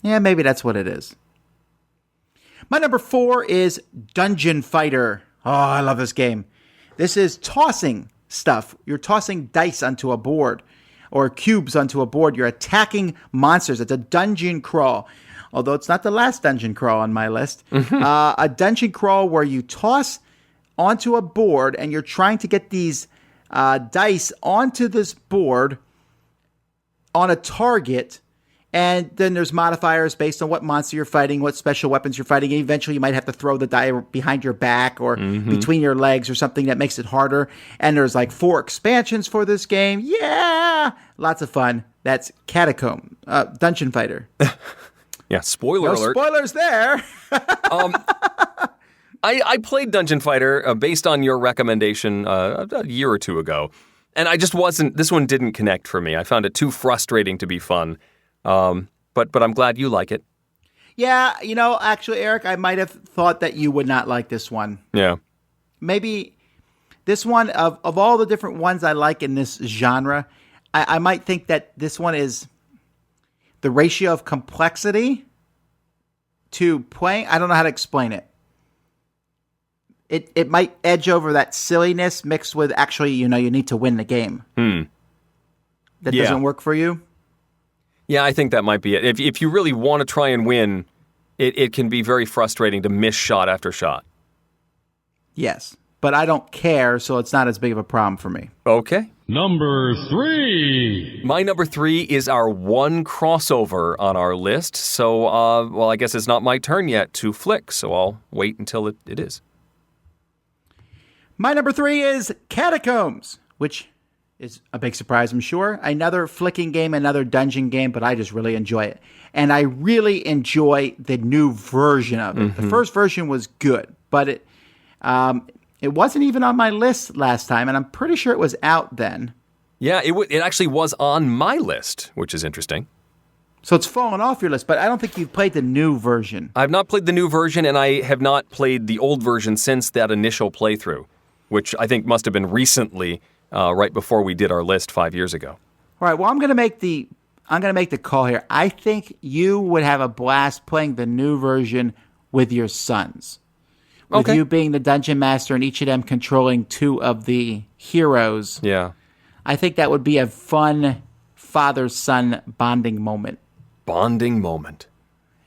Yeah, maybe that's what it is. My number 4 is Dungeon Fighter. Oh, I love this game. This is tossing stuff. You're tossing dice onto a board or cubes onto a board. You're attacking monsters. It's a dungeon crawl, although it's not the last dungeon crawl on my list. A dungeon crawl where you toss onto a board and you're trying to get these dice onto this board on a target, And then there's modifiers based on what monster you're fighting, what special weapons you're fighting. And eventually you might have to throw the die behind your back or between your legs or something that makes it harder. And there's like 4 expansions for this game. Yeah! Lots of fun. That's Catacomb, Dungeon Fighter. Yeah, spoiler alert. Spoilers there. I played Dungeon Fighter based on your recommendation a year or 2 ago. And I just this one didn't connect for me. I found it too frustrating to be fun. But I'm glad you like it. Yeah, actually, Eric, I might have thought that you would not like this one. Yeah. Maybe this one, of all the different ones I like in this genre, I might think that this one is the ratio of complexity to playing. I don't know how to explain it. It might edge over that silliness mixed with actually, you need to win the game. That doesn't work for you? Yeah, I think that might be it. If you really want to try and win, it can be very frustrating to miss shot after shot. Yes, but I don't care, so it's not as big of a problem for me. Okay. Number 3. My number 3 is our one crossover on our list. So, I guess it's not my turn yet to flick, so I'll wait until it is. My number 3 is Catacombs, which is a big surprise, I'm sure. Another flicking game, another dungeon game, but I just really enjoy it. And I really enjoy the new version of it. The first version was good, but it wasn't even on my list last time, and I'm pretty sure it was out then. Yeah, it actually was on my list, which is interesting. So it's fallen off your list, but I don't think you've played the new version. I've not played the new version, and I have not played the old version since that initial playthrough, which I think must have been recently, right before we did our list 5 years ago. All right, well, I'm going to make the call here. I think you would have a blast playing the new version with your sons. With you being the dungeon master and each of them controlling 2 of the heroes. Yeah. I think that would be a fun father-son bonding moment. Bonding moment.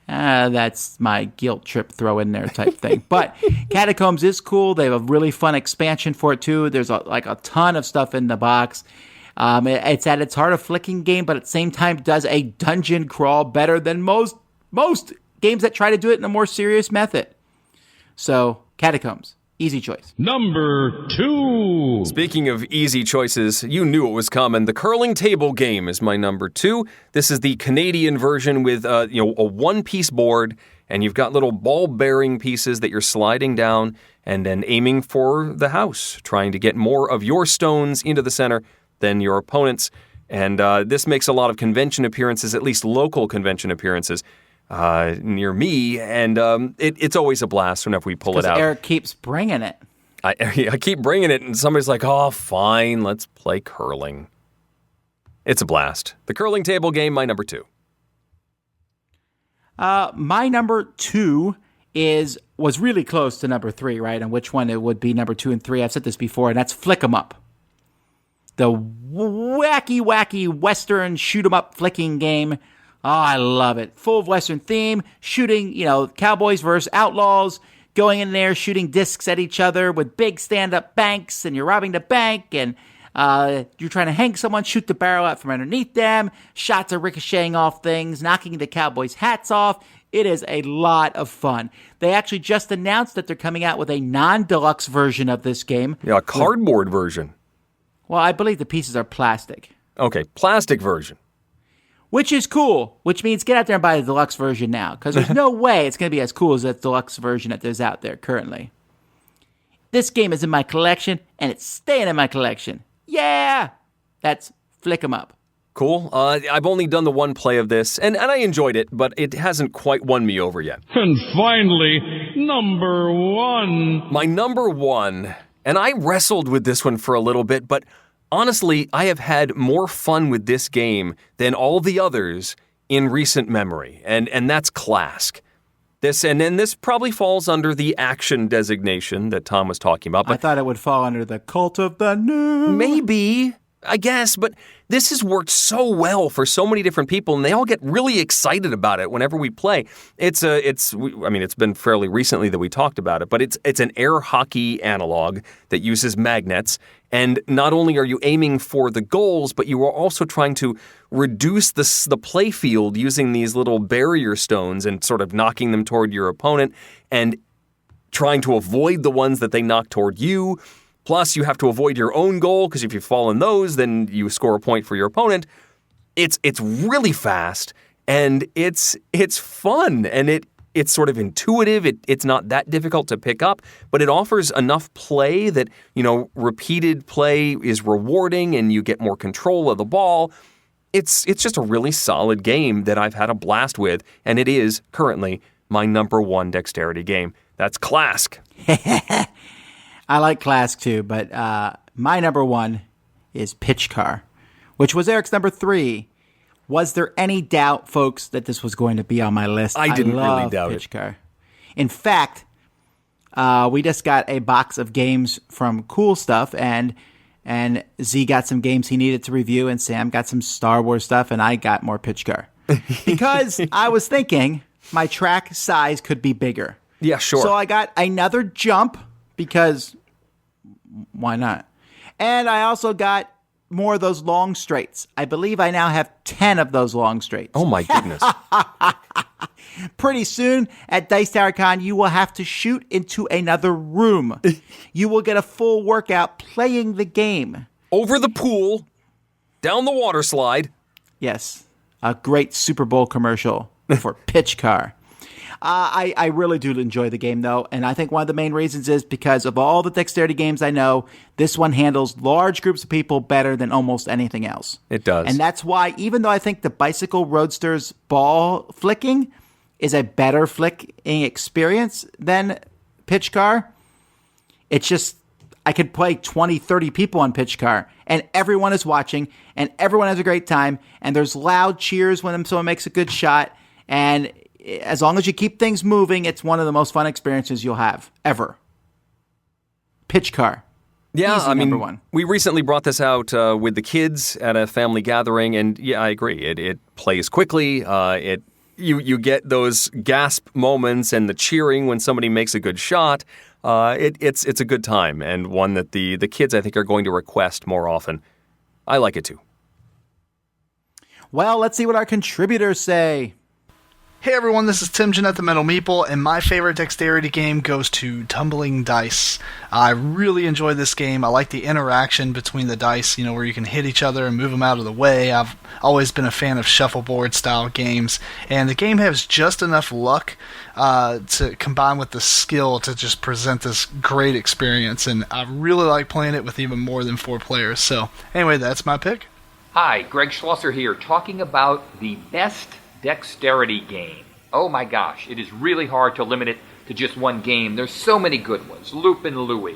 That's my guilt trip throw in there type thing. But Catacombs is cool. They have a really fun expansion for it, too. There's a ton of stuff in the box. It's at its heart a flicking game, but at the same time does a dungeon crawl better than most games that try to do it in a more serious method. So, Catacombs. Easy choice. Number 2. Speaking of easy choices, you knew it was coming. The curling table game is my number 2. This is the Canadian version with a one-piece board, and you've got little ball-bearing pieces that you're sliding down and then aiming for the house, trying to get more of your stones into the center than your opponent's. And this makes a lot of convention appearances, at least local convention appearances, near me, and it's always a blast whenever we pull it out. Eric keeps bringing it. I keep bringing it, and somebody's like, oh, fine, let's play curling. It's a blast. The curling table game, my number 2. My number 2 was really close to number 3, right? And which one it would be number 2 and 3. I've said this before, and that's Flick 'em Up. The wacky Western shoot 'em up flicking game. Oh, I love it. Full of Western theme, shooting, cowboys versus outlaws, going in there, shooting discs at each other with big stand-up banks, and you're robbing the bank, and you're trying to hang someone, shoot the barrel out from underneath them, shots are ricocheting off things, knocking the cowboys' hats off. It is a lot of fun. They actually just announced that they're coming out with a non-deluxe version of this game. Yeah, a cardboard version. Well, I believe the pieces are plastic. Okay, plastic version. Which is cool, which means get out there and buy the deluxe version now, because there's no way it's going to be as cool as that deluxe version that there's out there currently. This game is in my collection, and it's staying in my collection. Yeah! That's Flick 'em Up. Cool. I've only done the one play of this, and I enjoyed it, but it hasn't quite won me over yet. And finally, number 1. My number 1, and I wrestled with this one for a little bit, but honestly, I have had more fun with this game than all the others in recent memory, and that's Clask. This probably falls under the action designation that Tom was talking about. But I thought it would fall under the Cult of the New. Maybe, I guess, but this has worked so well for so many different people, and they all get really excited about it whenever we play. It's been fairly recently that we talked about it, but it's an air hockey analog that uses magnets, And not only are you aiming for the goals, but you are also trying to reduce the play field using these little barrier stones and sort of knocking them toward your opponent and trying to avoid the ones that they knock toward you. Plus, you have to avoid your own goal, because if you fall in those, then you score a point for your opponent. It's really fast, and it's fun, and it's sort of intuitive. It's not that difficult to pick up, but it offers enough play that, repeated play is rewarding and you get more control of the ball. It's just a really solid game that I've had a blast with, and it is currently my number one dexterity game. That's Clask. I like Clask too, but my number one is Pitch Car, which was Eric's number 3. Was there any doubt, folks, that this was going to be on my list? I didn't really doubt Pitch Car. In fact, we just got a box of games from Cool Stuff, and Z got some games he needed to review, and Sam got some Star Wars stuff, and I got more Pitch Car. Because I was thinking my track size could be bigger. Yeah, sure. So I got another jump, because why not? And I also got more of those long straights. I believe I now have 10 of those long straights. Oh my goodness. Pretty soon at Dice Tower Con, you will have to shoot into another room. You will get a full workout playing the game. Over the pool, down the water slide. Yes, a great Super Bowl commercial for Pitch Car. I really do enjoy the game, though, and I think one of the main reasons is because of all the dexterity games I know, this one handles large groups of people better than almost anything else. It does. And that's why, even though I think the Bicycle Roadster's ball flicking is a better flicking experience than Pitch Car, it's just, I could play 20, 30 people on Pitch Car, and everyone is watching, and everyone has a great time, and there's loud cheers when someone makes a good shot, and as long as you keep things moving, it's one of the most fun experiences you'll have ever. Pitch Car. Yeah, Easy number one. We recently brought this out with the kids at a family gathering, and yeah, I agree. It plays quickly. You get those gasp moments and the cheering when somebody makes a good shot. It's a good time, and one that the kids, I think, are going to request more often. I like it too. Well, let's see what our contributors say. Hey everyone, this is Tim Jeanette the Metal Meeple, and my favorite dexterity game goes to Tumbling Dice. I really enjoy this game. I like the interaction between the dice, where you can hit each other and move them out of the way. I've always been a fan of shuffleboard style games, and the game has just enough luck to combine with the skill to just present this great experience, and I really like playing it with even more than 4 players. So anyway, that's my pick. Hi, Greg Schlosser here, talking about the best dexterity game. Oh my gosh, it is really hard to limit it to just one game. There's so many good ones. Lupin Louie,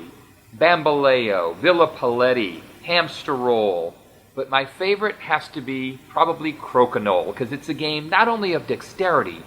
Bamboleo, Villa Paletti, Hamster Roll. But my favorite has to be probably Crokinole, because it's a game not only of dexterity,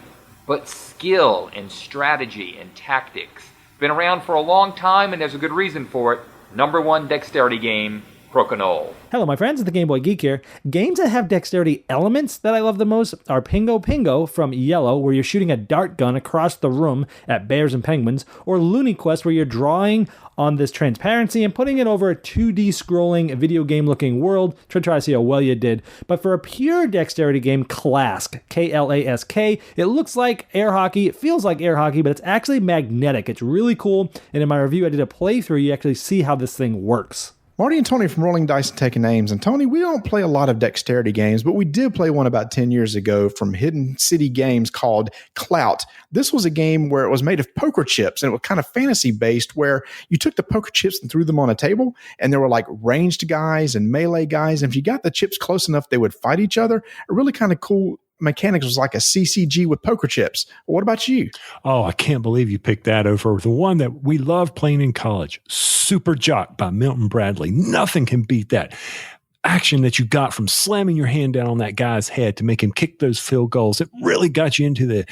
but skill and strategy and tactics. Been around for a long time, and there's a good reason for it. Number 1 dexterity game, Crokinole. Hello, my friends, it's the Game Boy Geek here. Games that have dexterity elements that I love the most are Pingo Pingo from Yellow, where you're shooting a dart gun across the room at bears and penguins, or Looney Quest, where you're drawing on this transparency and putting it over a 2D scrolling video game looking world to try to see how well you did. But for a pure dexterity game, Clask, K-L-A-S-K, it looks like air hockey, it feels like air hockey, but it's actually magnetic. It's really cool, and in my review I did a playthrough, you actually see how this thing works. Marty and Tony from Rolling Dice and Taking Names. And Tony, we don't play a lot of dexterity games, but we did play one about 10 years ago from Hidden City Games called Clout. This was a game where it was made of poker chips, and it was kind of fantasy-based, where you took the poker chips and threw them on a table, and there were like ranged guys and melee guys, and if you got the chips close enough, they would fight each other. A really kind of cool mechanics was like a CCG with poker chips. What about you? Oh, I can't believe you picked that over the one that we loved playing in college, Super Jock by Milton Bradley. Nothing can beat that action that you got from slamming your hand down on that guy's head to make him kick those field goals. It really got you into the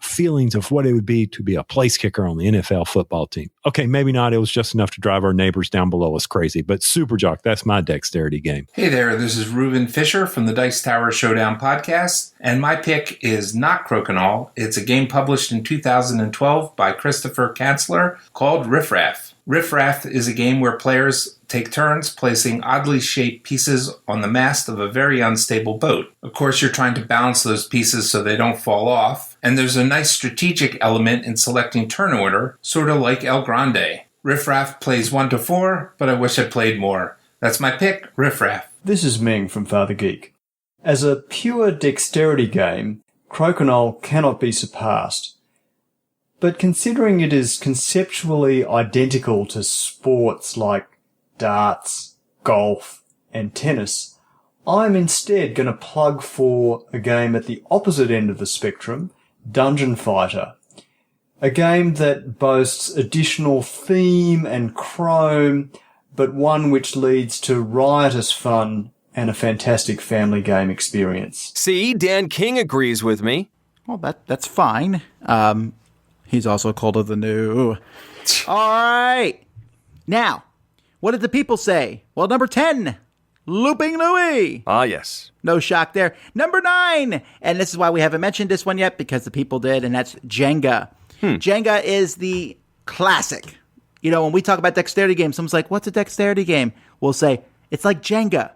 feelings of what it would be to be a place kicker on the NFL football team. Okay, maybe not. It was just enough to drive our neighbors down below us crazy, but Super Jock, that's my dexterity game. Hey there, this is Reuben Fisher from the Dice Tower Showdown podcast, and my pick is not Crokinole. It's a game published in 2012 by Christopher Kanzler called Riff Raff. Riff Raff is a game where players take turns placing oddly shaped pieces on the mast of a very unstable boat. Of course, you're trying to balance those pieces so they don't fall off, and there's a nice strategic element in selecting turn order, sort of like El Grande. Riff Raff plays 1 to 4, but I wish I played more. That's my pick, Riff Raff. This is Ming from Father Geek. As a pure dexterity game, Crokinole cannot be surpassed. But considering it is conceptually identical to sports like darts, golf, and tennis, I'm instead going to plug for a game at the opposite end of the spectrum, Dungeon Fighter. A game that boasts additional theme and chrome, but one which leads to riotous fun and a fantastic family game experience. See, Dan King agrees with me. Well, that's fine. He's also colder than new. All right. Now, what did the people say? Well, number 10, Looping Louie. Ah, yes. No shock there. Number 9, and this is why we haven't mentioned this one yet, because the people did, and that's Jenga. Jenga is the classic. You know, when we talk about dexterity games, someone's like, what's a dexterity game? We'll say, it's like Jenga.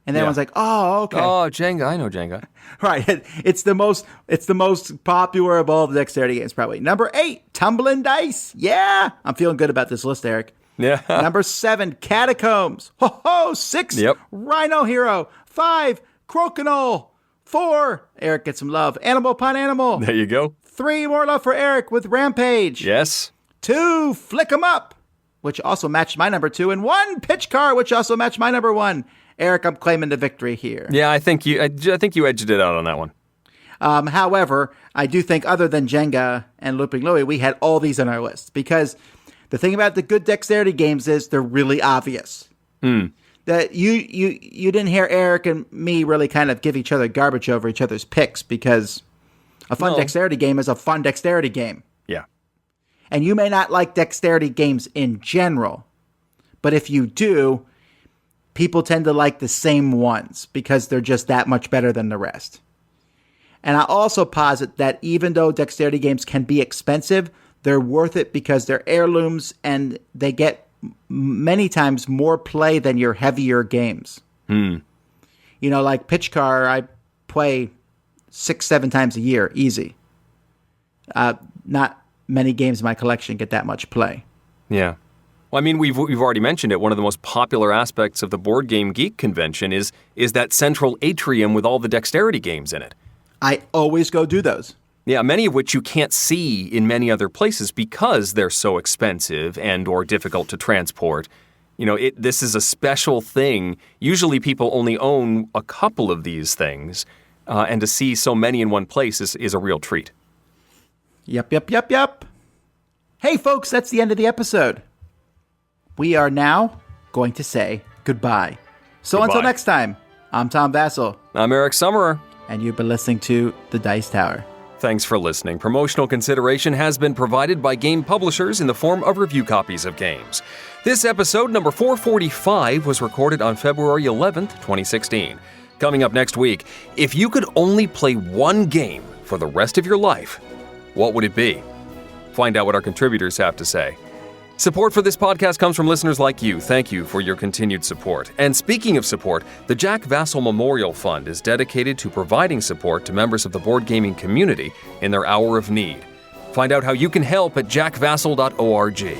And then everyone's like, oh, okay. Oh, Jenga. I know Jenga. Right. It's the most popular of all the dexterity games, probably. Number 8, Tumbling Dice. Yeah. I'm feeling good about this list, Eric. Yeah. Number 7, Catacombs. Ho-ho. 6, Rhino Hero. 5, Crokinole. 4, Eric gets some love, Animal Upon Animal. There you go. 3, more love for Eric with Rampage. Yes. 2, Flick 'em Up, which also matched my number 2. And 1, Pitch Car, which also matched my number 1. Eric, I'm claiming the victory here. Yeah, I think you edged it out on that one. However, I do think other than Jenga and Looping Louie, we had all these on our list. Because the thing about the good dexterity games is they're really obvious. That you didn't hear Eric and me really kind of give each other garbage over each other's picks, because a fun dexterity game is a fun dexterity game. Yeah. And you may not like dexterity games in general, but if you do, people tend to like the same ones because they're just that much better than the rest. And I also posit that even though dexterity games can be expensive, they're worth it because they're heirlooms and they get many times more play than your heavier games. You know, like Pitch Car, I play 6-7 times a year, easy. Not many games in my collection get that much play. Yeah. Well, I mean, we've already mentioned it. One of the most popular aspects of the Board Game Geek convention is that central atrium with all the dexterity games in it. I always go do those. Yeah, many of which you can't see in many other places because they're so expensive and or difficult to transport. You know, this is a special thing. Usually people only own a couple of these things, and to see so many in one place is a real treat. Yep. Hey, folks, that's the end of the episode. We are now going to say goodbye. So Goodbye. Until next time, I'm Tom Vassell. I'm Eric Summerer. And you've been listening to The Dice Tower. Thanks for listening. Promotional consideration has been provided by game publishers in the form of review copies of games. This episode, number 445, was recorded on February 11th, 2016. Coming up next week, if you could only play one game for the rest of your life, what would it be? Find out what our contributors have to say. Support for this podcast comes from listeners like you. Thank you for your continued support. And speaking of support, the Jack Vassell Memorial Fund is dedicated to providing support to members of the board gaming community in their hour of need. Find out how you can help at jackvassell.org.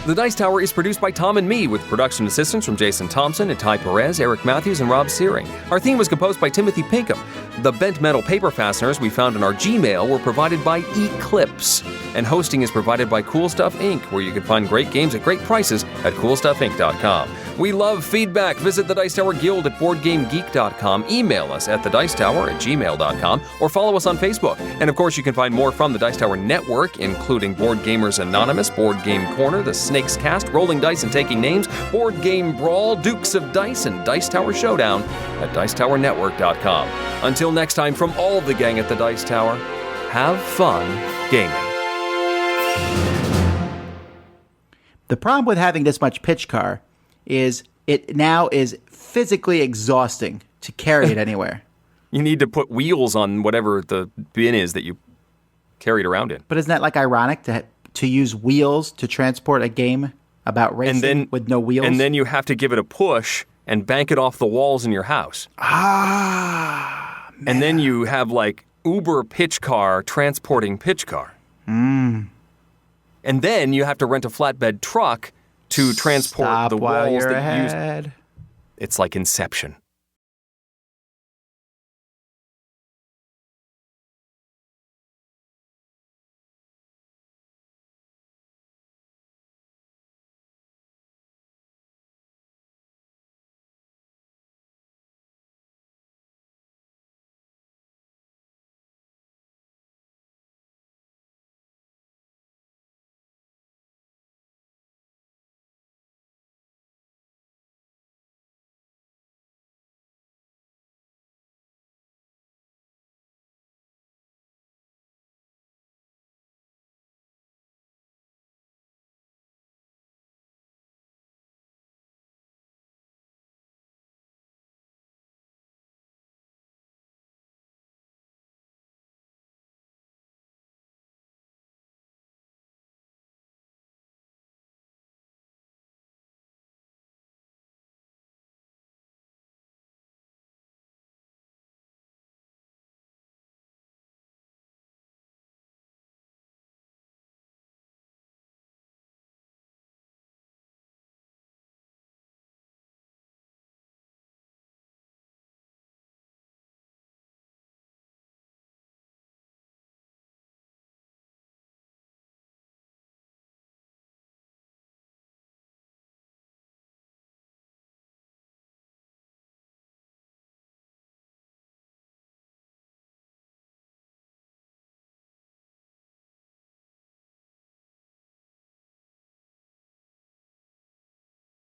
The Dice Tower is produced by Tom and me, with production assistance from Jason Thompson and Ty Perez, Eric Matthews, and Rob Searing. Our theme was composed by Timothy Pinkham. The bent metal paper fasteners we found in our Gmail were provided by Eclipse. And hosting is provided by Cool Stuff Inc., where you can find great games at great prices at coolstuffinc.com. We love feedback. Visit the Dice Tower Guild at BoardGameGeek.com. Email us at thedicetower@gmail.com or follow us on Facebook. And of course, you can find more from the Dice Tower Network, including Board Gamers Anonymous, Board Game Corner, The Snakes Cast, Rolling Dice and Taking Names, Board Game Brawl, Dukes of Dice, and Dice Tower Showdown at dicetowernetwork.com. Until next time, from all the gang at the Dice Tower, have fun gaming. The problem with having this much Pitch Car is it now is physically exhausting to carry it anywhere. You need to put wheels on whatever the bin is that you carried around in. But isn't that like ironic to use wheels to transport a game about racing with no wheels. And then you have to give it a push and bank it off the walls in your house. Man. And then you have like Uber pitch car transporting pitch car. And then you have to rent a flatbed truck to transport the walls that you use. It's like Inception.